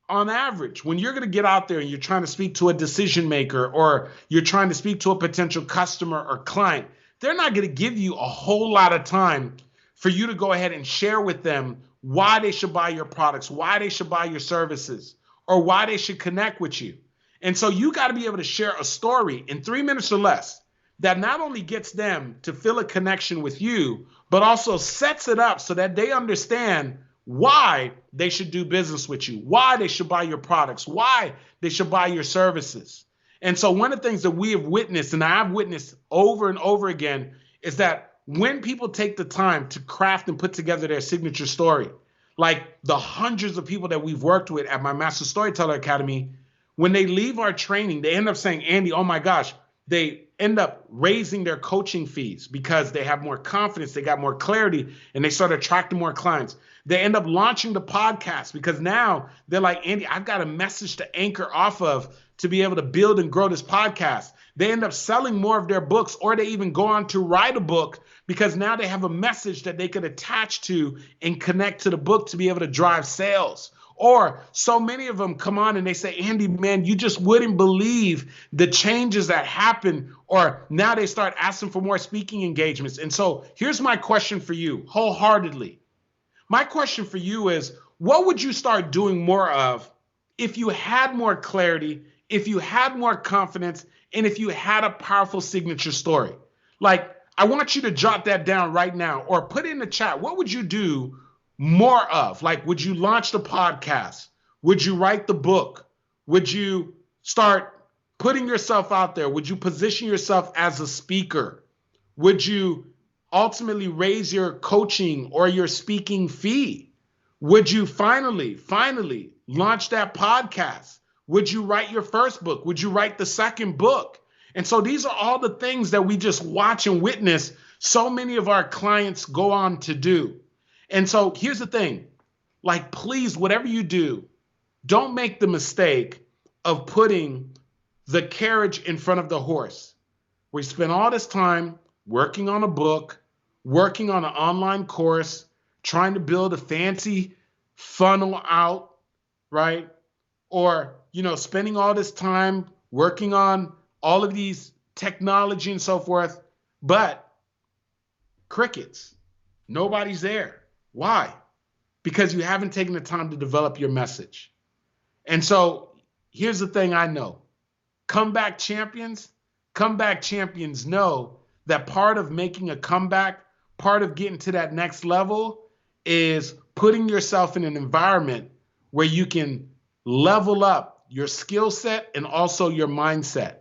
on average, when you're going to get out there and you're trying to speak to a decision maker or you're trying to speak to a potential customer or client, they're not going to give you a whole lot of time for you to go ahead and share with them why they should buy your products, why they should buy your services, or why they should connect with you. And so you got to be able to share a story in 3 minutes or less that not only gets them to feel a connection with you, but also sets it up so that they understand why they should do business with you, why they should buy your products, why they should buy your services. And so one of the things that we have witnessed, and I've witnessed over and over again, is that when people take the time to craft and put together their signature story, like the hundreds of people that we've worked with at my Master Storyteller Academy, when they leave our training, they end up saying, Andy, oh my gosh, they end up raising their coaching fees because they have more confidence, they got more clarity, and they start attracting more clients. They end up launching the podcast because now they're like, Andy, I've got a message to anchor off of to be able to build and grow this podcast. They end up selling more of their books, or they even go on to write a book because now they have a message that they could attach to and connect to the book to be able to drive sales. Or so many of them come on and they say, Andy, man, you just wouldn't believe the changes that happen. Or now they start asking for more speaking engagements. And so here's my question for you, wholeheartedly. My question for you is, what would you start doing more of if you had more clarity, if you had more confidence, and if you had a powerful signature story? Like, I want you to jot that down right now or put it in the chat. What would you do more of? Like, would you launch the podcast? Would you write the book? Would you start putting yourself out there? Would you position yourself as a speaker? Would you ultimately raise your coaching or your speaking fee? Would you finally launch that podcast? Would you write your first book? Would you write the second book? And so these are all the things that we just watch and witness so many of our clients go on to do. And so here's the thing, like, please, whatever you do, don't make the mistake of putting the carriage in front of the horse. We spend all this time working on a book, working on an online course, trying to build a fancy funnel out, right? Or, spending all this time working on all of these technology and so forth, but crickets, nobody's there. Why? Because you haven't taken the time to develop your message. And so here's the thing I know. Comeback champions know that part of making a comeback, part of getting to that next level is putting yourself in an environment where you can level up your skill set and also your mindset.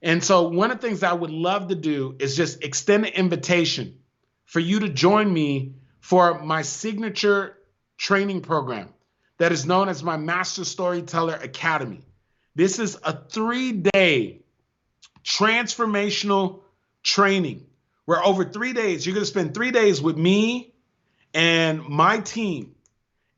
And so one of the things I would love to do is just extend an invitation for you to join me for my signature training program that is known as my Master Storyteller Academy. This is a 3-day transformational training where over 3 days, you're going to spend 3 days with me and my team.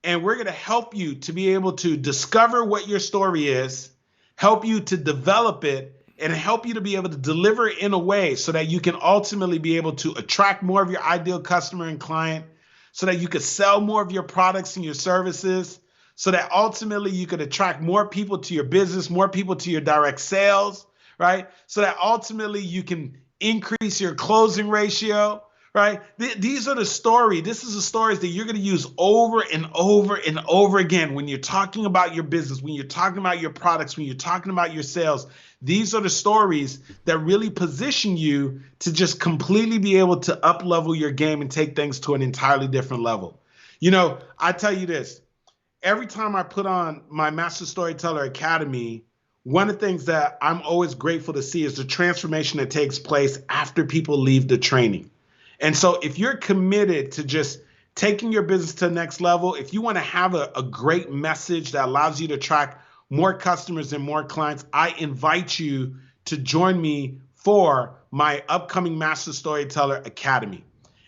And we're going to help you to be able to discover what your story is, help you to develop it, and help you to be able to deliver it in a way so that you can ultimately be able to attract more of your ideal customer and client, so that you could sell more of your products and your services, so that ultimately you could attract more people to your business, more people to your direct sales, right? So that ultimately you can increase your closing ratio, right? These are the stories. This is the stories that you're going to use over and over and over again when you're talking about your business, when you're talking about your products, when you're talking about your sales. These are the stories that really position you to just completely be able to up-level your game and take things to an entirely different level. I tell you this, every time I put on my Master Storyteller Academy, one of the things that I'm always grateful to see is the transformation that takes place after people leave the training. And so if you're committed to just taking your business to the next level, if you want to have a great message that allows you to attract more customers and more clients, I invite you to join me for my upcoming Master Storyteller Academy.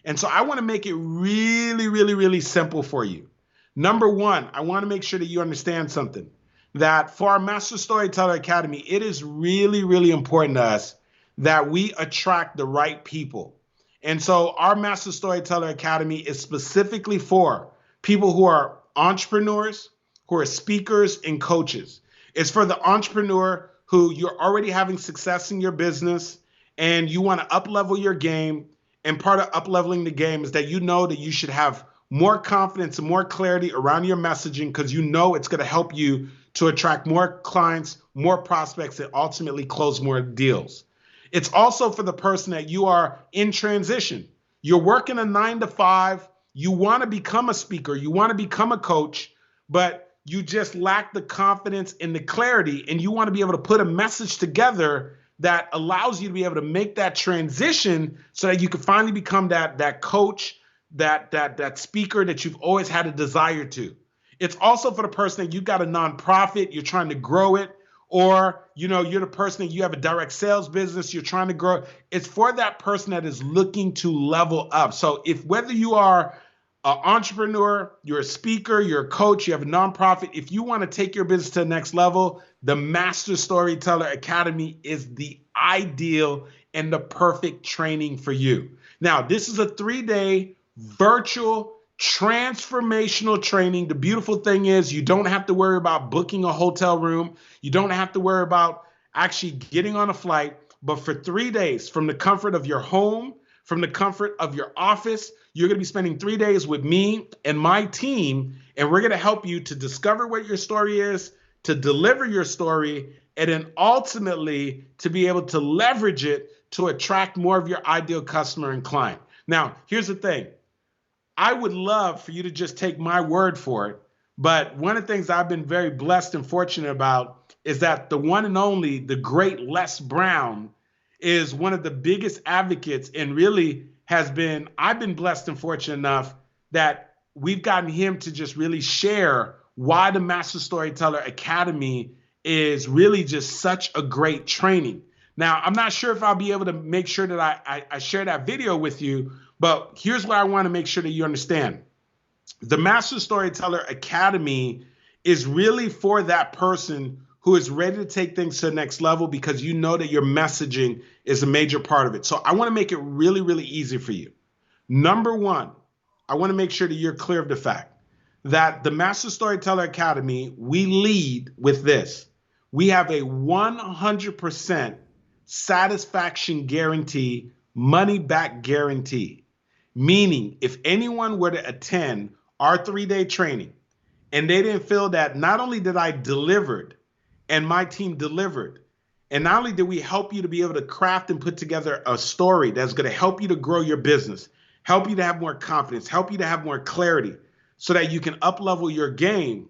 And so I want to make it really, really, really simple for you. Number one, I want to make sure that you understand something, that for our Master Storyteller Academy, it is really, really important to us that we attract the right people. And so our Master Storyteller Academy is specifically for people who are entrepreneurs, who are speakers and coaches. It's for the entrepreneur who you're already having success in your business and you want to up-level your game. And part of up-leveling the game is that you know that you should have more confidence and more clarity around your messaging because you know it's going to help you to attract more clients, more prospects, and ultimately close more deals. It's also for the person that you are in transition. You're working a 9-to-5. You want to become a speaker. You want to become a coach, but you just lack the confidence and the clarity, and you want to be able to put a message together that allows you to be able to make that transition so that you can finally become that coach, that speaker that you've always had a desire to. It's also for the person that you've got a nonprofit, you're trying to grow it, or you're the person that you have a direct sales business, you're trying to grow. It's for that person that is looking to level up. So if whether you are an entrepreneur, you're a speaker, you're a coach, you have a nonprofit, if you want to take your business to the next level, the Master Storyteller Academy is the ideal and the perfect training for you. Now, this is a 3-day virtual transformational training. The beautiful thing is you don't have to worry about booking a hotel room. You don't have to worry about actually getting on a flight. But for 3 days, from the comfort of your home, from the comfort of your office, you're going to be spending 3 days with me and my team, and we're going to help you to discover what your story is, to deliver your story, and then ultimately to be able to leverage it to attract more of your ideal customer and client. Now, here's the thing. I would love for you to just take my word for it, but one of the things I've been very blessed and fortunate about is that the one and only, the great Les Brown, is one of the biggest advocates and really I've been blessed and fortunate enough that we've gotten him to just really share why the Master Storyteller Academy is really just such a great training. Now, I'm not sure if I'll be able to make sure that I share that video with you, but here's what I want to make sure that you understand. The Master Storyteller Academy is really for that person who is ready to take things to the next level because you know that your messaging is a major part of it. So I want to make it really, really easy for you. Number one, I want to make sure that you're clear of the fact that the Master Storyteller Academy, we lead with this. We have a 100% satisfaction guarantee, money back guarantee. Meaning, if anyone were to attend our 3-day training and they didn't feel that not only did I delivered and my team delivered, and not only did we help you to be able to craft and put together a story that's going to help you to grow your business, help you to have more confidence, help you to have more clarity so that you can up-level your game.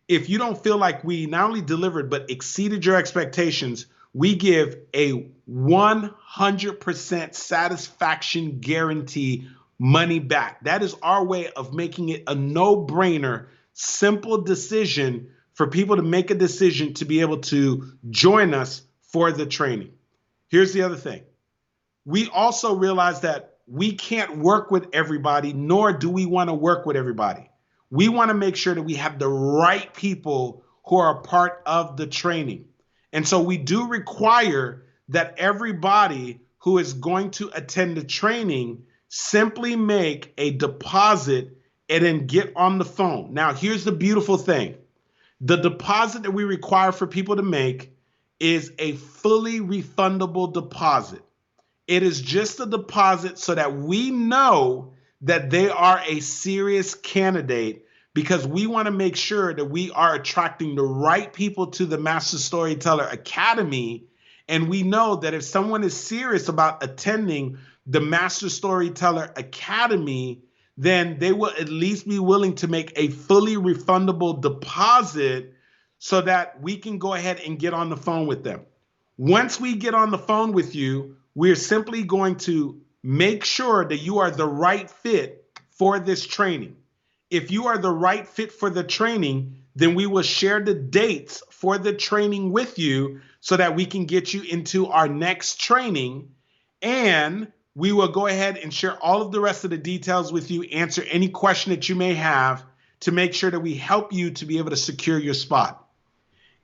If you don't feel like we not only delivered but exceeded your expectations, we give a 100% satisfaction guarantee, money back. That is our way of making it a no-brainer, simple decision for people to make a decision to be able to join us for the training. Here's the other thing. We also realize that we can't work with everybody, nor do we want to work with everybody. We want to make sure that we have the right people who are a part of the training. And so we do require that everybody who is going to attend the training simply make a deposit and then get on the phone. Now, here's the beautiful thing. The deposit that we require for people to make is a fully refundable deposit. It is just a deposit so that we know that they are a serious candidate, because we want to make sure that we are attracting the right people to the Master Storyteller Academy. And we know that if someone is serious about attending the Master Storyteller Academy, then they will at least be willing to make a fully refundable deposit so that we can go ahead and get on the phone with them. Once we get on the phone with you, we're simply going to make sure that you are the right fit for this training. If you are the right fit for the training, then we will share the dates for the training with you so that we can get you into our next training. And we will go ahead and share all of the rest of the details with you, answer any question that you may have to make sure that we help you to be able to secure your spot.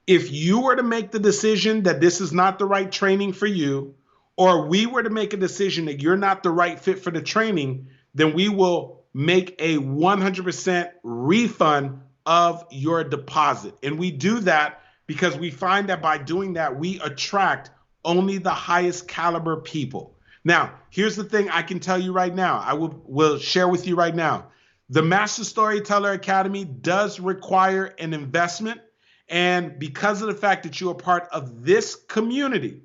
If you were to make the decision that this is not the right training for you, or we were to make a decision that you're not the right fit for the training, then we will make a 100% refund of your deposit. And we do that because we find that by doing that, we attract only the highest caliber people. Now, here's the thing I can tell you right now. I will share with you right now. The Master Storyteller Academy does require an investment. And because of the fact that you're a part of this community,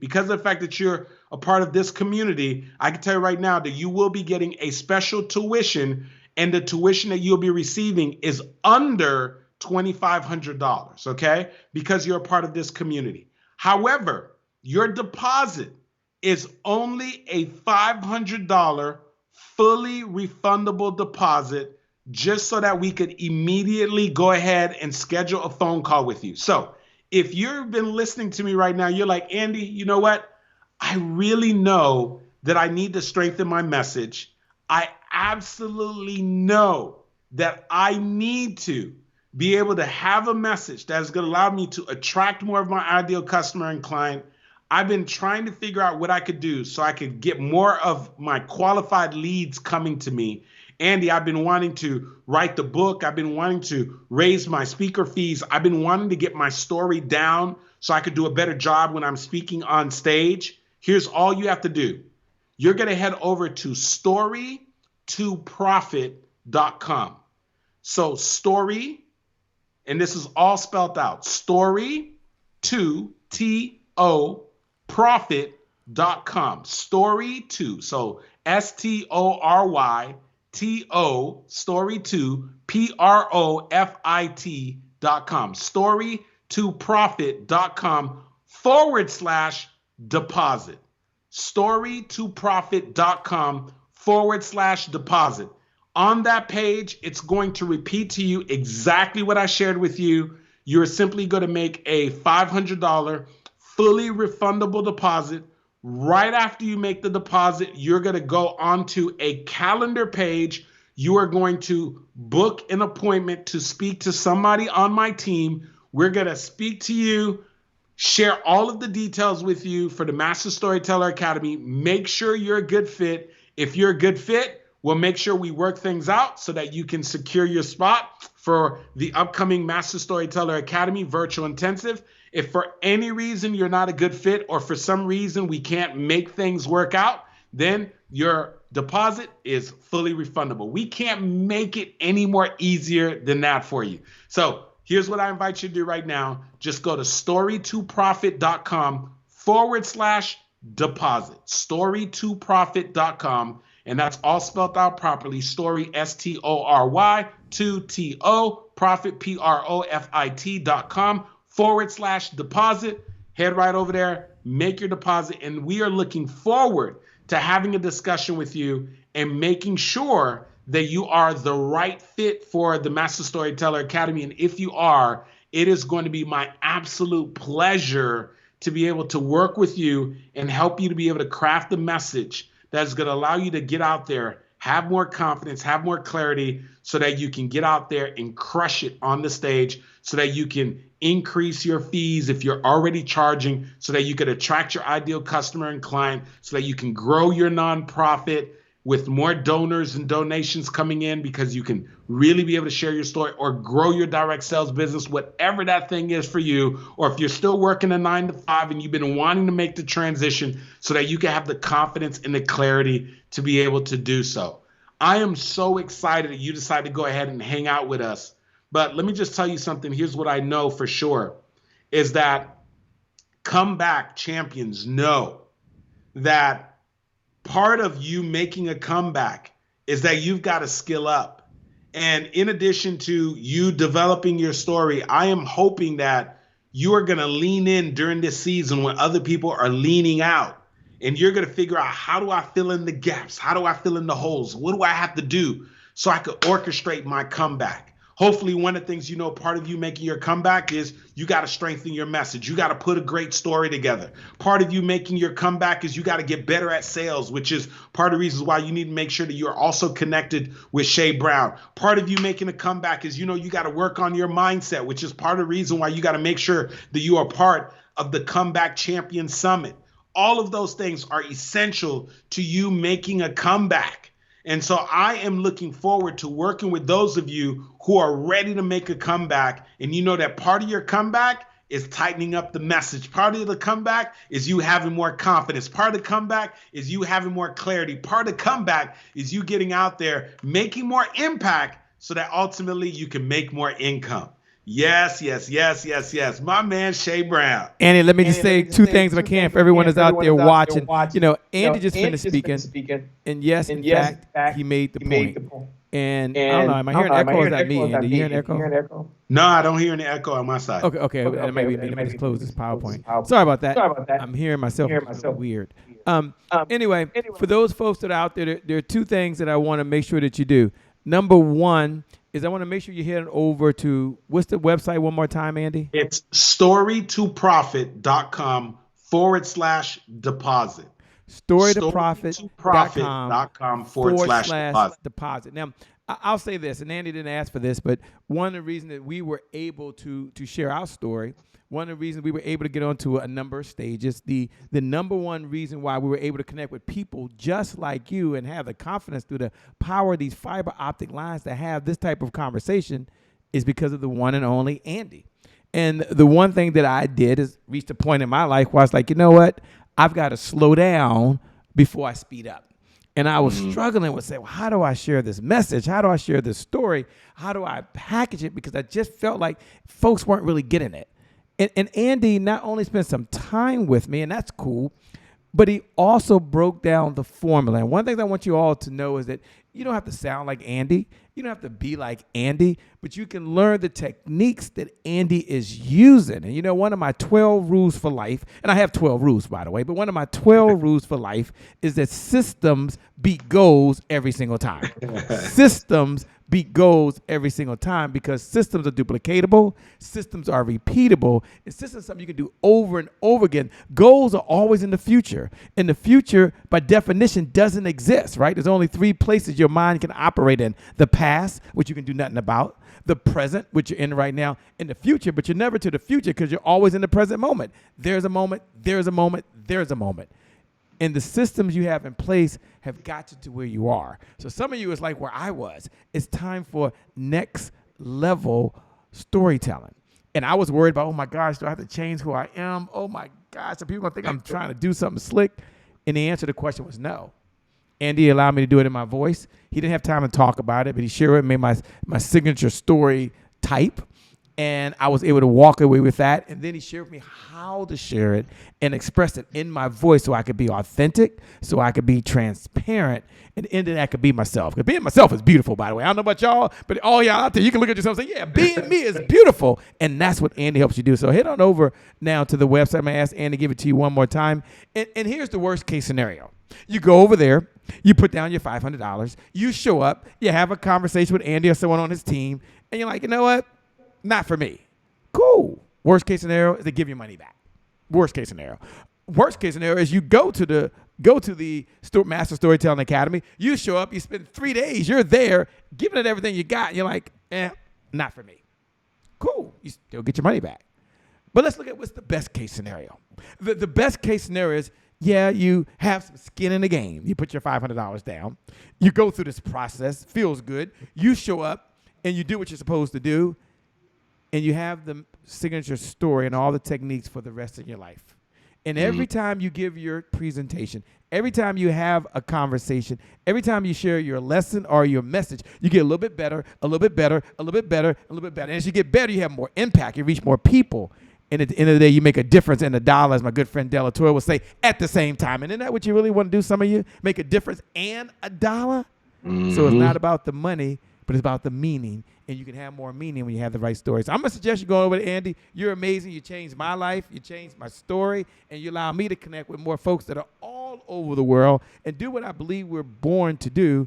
I can tell you right now that you will be getting a special tuition, and the tuition that you'll be receiving is under $2,500, okay? Because you're a part of this community. However, your deposit is only a $500 fully refundable deposit, just so that we could immediately go ahead and schedule a phone call with you. So if you've been listening to me right now, you're like, Andy, you know what? I really know that I need to strengthen my message. I absolutely know that I need to be able to have a message that is going to allow me to attract more of my ideal customer and client. I've been trying to figure out what I could do so I could get more of my qualified leads coming to me. Andy, I've been wanting to write the book. I've been wanting to raise my speaker fees. I've been wanting to get my story down so I could do a better job when I'm speaking on stage. Here's all you have to do. You're going to head over to story2profit.com. So story, and this is all spelled out, story2, T-O, profit.com. Story2. So STORYTO, story2, PROFIT.com. Story2profit.com/deposit. Story2profit.com/deposit. On that page, it's going to repeat to you exactly what I shared with you. You're simply going to make a $500 fully refundable deposit. Right after you make the deposit, you're going to go onto a calendar page. You are going to book an appointment to speak to somebody on my team. We're going to speak to you, share all of the details with you for the Master Storyteller Academy. Make sure you're a good fit. If you're a good fit, we'll make sure we work things out so that you can secure your spot for the upcoming Master Storyteller Academy Virtual Intensive. If for any reason you're not a good fit or for some reason we can't make things work out, then your deposit is fully refundable. We can't make it any more easier than that for you. So here's what I invite you to do right now. Just go to story2profit.com/deposit. Story2profit.com. And that's all spelled out properly. Story, STORY, 2TO, profit, PROFIT.com/deposit. Head right over there, make your deposit. And we are looking forward to having a discussion with you and making sure that you are the right fit for the Master Storyteller Academy. And if you are, it is going to be my absolute pleasure to be able to work with you and help you to be able to craft the message that's going to allow you to get out there, have more confidence, have more clarity, so that you can get out there and crush it on the stage, so that you can increase your fees if you're already charging, so that you can attract your ideal customer and client, so that you can grow your nonprofit with more donors and donations coming in, because you can really be able to share your story, or grow your direct sales business, whatever that thing is for you. Or if you're still working a 9-to-5 and you've been wanting to make the transition, so that you can have the confidence and the clarity to be able to do so. I am so excited that you decided to go ahead and hang out with us. But let me just tell you something. Here's what I know for sure, is that comeback champions know that part of you making a comeback is that you've got to skill up. And in addition to you developing your story, I am hoping that you are going to lean in during this season when other people are leaning out. And you're going to figure out, how do I fill in the gaps? How do I fill in the holes? What do I have to do so I could orchestrate my comeback? Hopefully, one of the things, part of you making your comeback is you got to strengthen your message. You got to put a great story together. Part of you making your comeback is you got to get better at sales, which is part of the reasons why you need to make sure that you're also connected with Shay Brown. Part of you making a comeback is, you got to work on your mindset, which is part of the reason why you got to make sure that you are part of the Comeback Champion Summit. All of those things are essential to you making a comeback. And so I am looking forward to working with those of you who are ready to make a comeback. And you know that part of your comeback is tightening up the message. Part of the comeback is you having more confidence. Part of the comeback is you having more clarity. Part of the comeback is you getting out there, making more impact, so that ultimately you can make more income. Yes, yes, yes, yes, yes. My man, Shay Brown. Andy, let me just say two things if I can for everyone that's out there watching. Andy just finished speaking. And yes, in fact, he made the point. And I don't know, am I hearing echo or is that me, Andy? You hearing echo? No, I don't hear any echo on my side. Okay. It might be me. Let me just close this PowerPoint. Sorry about that. I'm hearing myself. Weird. Anyway, for those folks that are out there, there are two things that I want to make sure that you do. Number one is I want to make sure you head over to, what's the website one more time, Andy? It's storytoprofit.com/deposit. Storytoprofit.com Storytoprofit.com forward slash /deposit. deposit. Now, I'll say this, and Andy didn't ask for this, but one of the reasons that we were able to share our story, one of the reasons we were able to get onto a number of stages, the number one reason why we were able to connect with people just like you and have the confidence through the power of these fiber optic lines to have this type of conversation is because of the one and only Andy. And the one thing that I did is reached a point in my life where I was like, you know what? I've got to slow down before I speed up. And I was struggling with saying, well, how do I share this message? How do I share this story? How do I package it? Because I just felt like folks weren't really getting it. And Andy not only spent some time with me, and that's cool, but he also broke down the formula. And one thing I want you all to know is that you don't have to sound like Andy. You don't have to be like Andy, but you can learn the techniques that Andy is using. And you know, one of my 12 rules for life, and I have 12 rules, by the way, but one of my 12 rules for life is that systems beat goals every single time. Systems beat goals every single time because systems are duplicatable, systems are repeatable, and systems are something you can do over and over again. Goals are always in the future. And the future, by definition, doesn't exist, right? There's only three places your mind can operate in: the past, which you can do nothing about; the present, which you're in right now; and the future, but you're never to the future because you're always in the present moment. There's a moment, there's a moment, there's a moment. And the systems you have in place have got you to where you are. So some of you is like where I was. It's time for next level storytelling. And I was worried about, oh my gosh, do I have to change who I am? Oh my gosh, are people gonna think I'm trying to do something slick? And the answer to the question was no. Andy allowed me to do it in my voice. He didn't have time to talk about it, but he shared it, made my signature story type. And I was able to walk away with that. And then he shared with me how to share it and express it in my voice so I could be authentic, so I could be transparent, and then that could be myself. Because being myself is beautiful, by the way. I don't know about y'all, but all y'all out there, you can look at yourself and say, yeah, being me is beautiful. And that's what Andy helps you do. So head on over now to the website. I'm going to ask Andy to give it to you one more time. And here's the worst case scenario. You go over there, you put down your $500, you show up, you have a conversation with Andy or someone on his team, and you're like, you know what? Not for me. Cool. Worst case scenario is they give you money back. Worst case scenario. Worst case scenario is you go to the Master Storytelling Academy. You show up. You spend 3 days. You're there, giving it everything you got. And you're like, not for me. Cool. You still get your money back. But let's look at what's the best case scenario. The best case scenario is, yeah, you have some skin in the game. You put your $500 down. You go through this process. Feels good. You show up and you do what you're supposed to do. And you have the signature story and all the techniques for the rest of your life. And every time you give your presentation, every time you have a conversation, every time you share your lesson or your message, you get a little bit better, a little bit better, a little bit better, a little bit better. And as you get better, you have more impact. You reach more people. And at the end of the day, you make a difference in a dollar, as my good friend Delatorre will say, at the same time. And isn't that what you really want to do, some of you? Make a difference and a dollar? So it's not about the money, but it's about the meaning. And you can have more meaning when you have the right story. So I'm going to suggest you go over to Andy. You're amazing. You changed my life. You changed my story. And you allow me to connect with more folks that are all over the world and do what I believe we're born to do,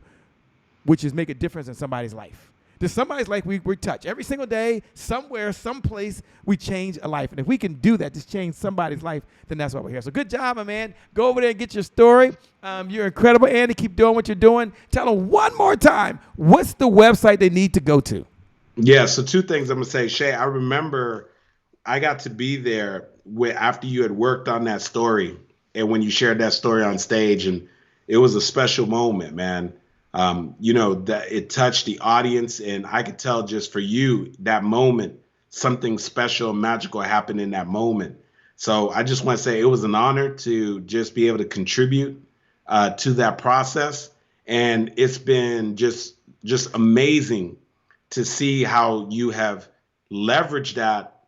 which is make a difference in somebody's life. There's somebody's life we touch. Every single day, somewhere, someplace, we change a life. And if we can do that, just change somebody's life, then that's why we're here. So good job, my man. Go over there and get your story. You're incredible, Andy. Keep doing what you're doing. Tell them one more time, what's the website they need to go to? Yeah, so two things I'm going to say. Shay, I remember I got to be there after you had worked on that story and when you shared that story on stage, and it was a special moment, man. That it touched the audience, and I could tell just for you, that moment, something special, magical happened in that moment. So I just want to say it was an honor to just be able to contribute to that process. And it's been just amazing to see how you have leveraged that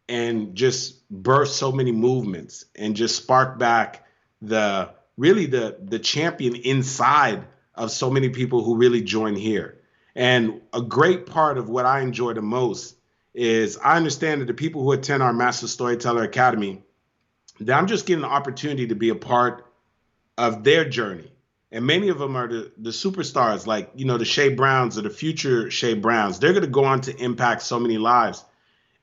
and just birthed so many movements and just sparked back the champion inside of so many people who really join here. And a great part of what I enjoy the most is I understand that the people who attend our Master Storyteller Academy, that I'm just getting the opportunity to be a part of their journey. And many of them are the superstars, like, the Shea Browns or the future Shea Browns. They're going to go on to impact so many lives.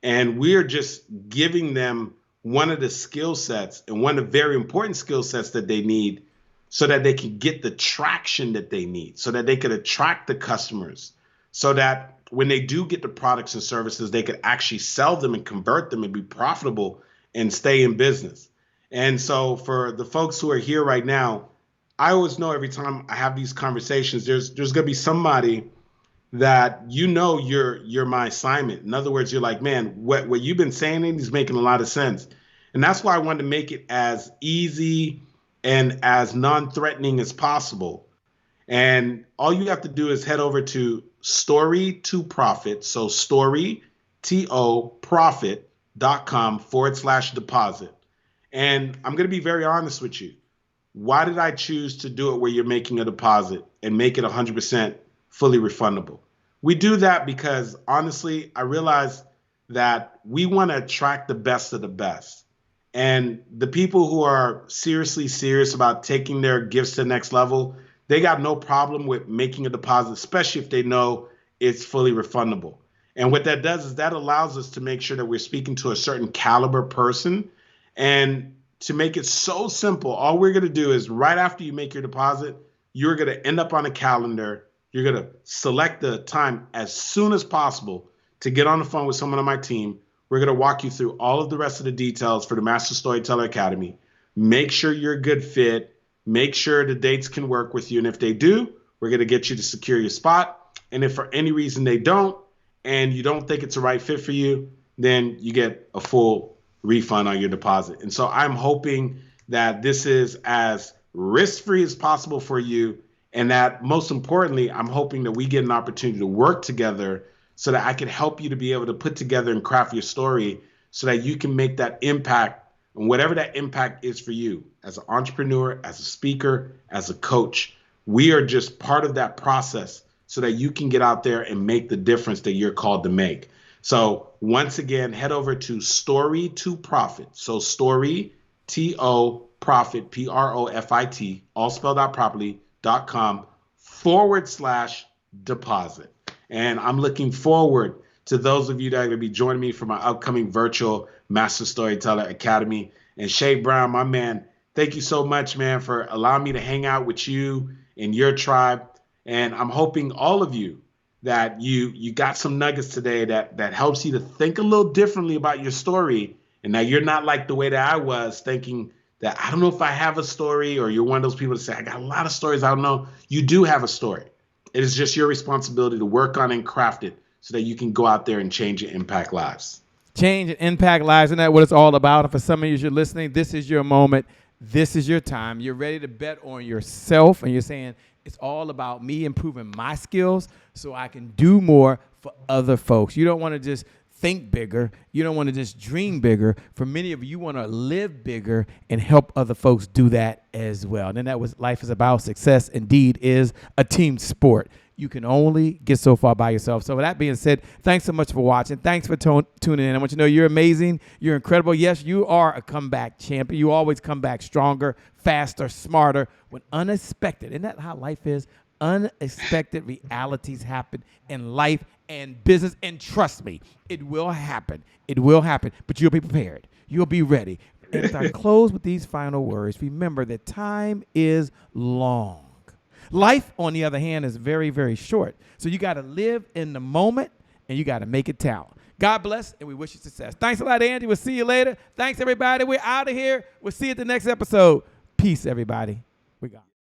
And we're just giving them one of the skill sets and one of the very important skill sets that they need so that they can get the traction that they need, so that they could attract the customers, so that when they do get the products and services, they could actually sell them and convert them and be profitable and stay in business. And so for the folks who are here right now, I always know every time I have these conversations, there's going to be somebody that you're my assignment. In other words, you're like, man, what you've been saying is making a lot of sense. And that's why I wanted to make it as easy and as non-threatening as possible. And all you have to do is head over to Story to Profit. So storytoprofit.com/deposit. And I'm going to be very honest with you. Why did I choose to do it where you're making a deposit and make it 100% fully refundable? We do that because, honestly, I realize that we want to attract the best of the best. And the people who are seriously serious about taking their gifts to the next level, they got no problem with making a deposit, especially if they know it's fully refundable. And what that does is that allows us to make sure that we're speaking to a certain caliber person. And to make it so simple, all we're going to do is right after you make your deposit, you're going to end up on a calendar. You're going to select the time as soon as possible to get on the phone with someone on my team. We're going to walk you through all of the rest of the details for the Master Storyteller Academy. Make sure you're a good fit. Make sure the dates can work with you. And if they do, we're going to get you to secure your spot. And if for any reason they don't, and you don't think it's the right fit for you, then you get a full refund on your deposit. And so I'm hoping that this is as risk-free as possible for you. And that most importantly, I'm hoping that we get an opportunity to work together so that I can help you to be able to put together and craft your story so that you can make that impact, and whatever that impact is for you as an entrepreneur, as a speaker, as a coach. We are just part of that process so that you can get out there and make the difference that you're called to make. So once again, head over to Story to Profit. So Story, T-O, Profit, P-R-O-F-I-T, all spelled out properly, .com/deposit. And I'm looking forward to those of you that are going to be joining me for my upcoming virtual Master Storyteller Academy. And Shea Brown, my man, thank you so much, man, for allowing me to hang out with you and your tribe. And I'm hoping all of you that you got some nuggets today that helps you to think a little differently about your story, and that you're not like the way that I was thinking that I don't know if I have a story, or you're one of those people that say, I got a lot of stories, I don't know. You do have a story. It is just your responsibility to work on and craft it so that you can go out there and change and impact lives. Change and impact lives, and that's what it's all about. And for some of you who are listening, this is your moment. This is your time. You're ready to bet on yourself, and you're saying, it's all about me improving my skills so I can do more for other folks. You don't want to just think bigger. You don't want to just dream bigger. For many of you, you want to live bigger and help other folks do that as well. And then that was life is about. Success indeed is a team sport. You can only get so far by yourself. So with that being said, thanks so much for watching. Thanks for tuning in. I want you to know you're amazing. You're incredible. Yes, you are a comeback champion. You always come back stronger, faster, smarter when unexpected. Isn't that how life is? Unexpected realities happen in life and business. And trust me, it will happen. It will happen. But you'll be prepared. You'll be ready. And as I close with these final words, remember that time is long. Life, on the other hand, is very, very short. So you got to live in the moment, and you got to make it count. God bless, and we wish you success. Thanks a lot, Andy. We'll see you later. Thanks, everybody. We're out of here. We'll see you at the next episode. Peace, everybody. We got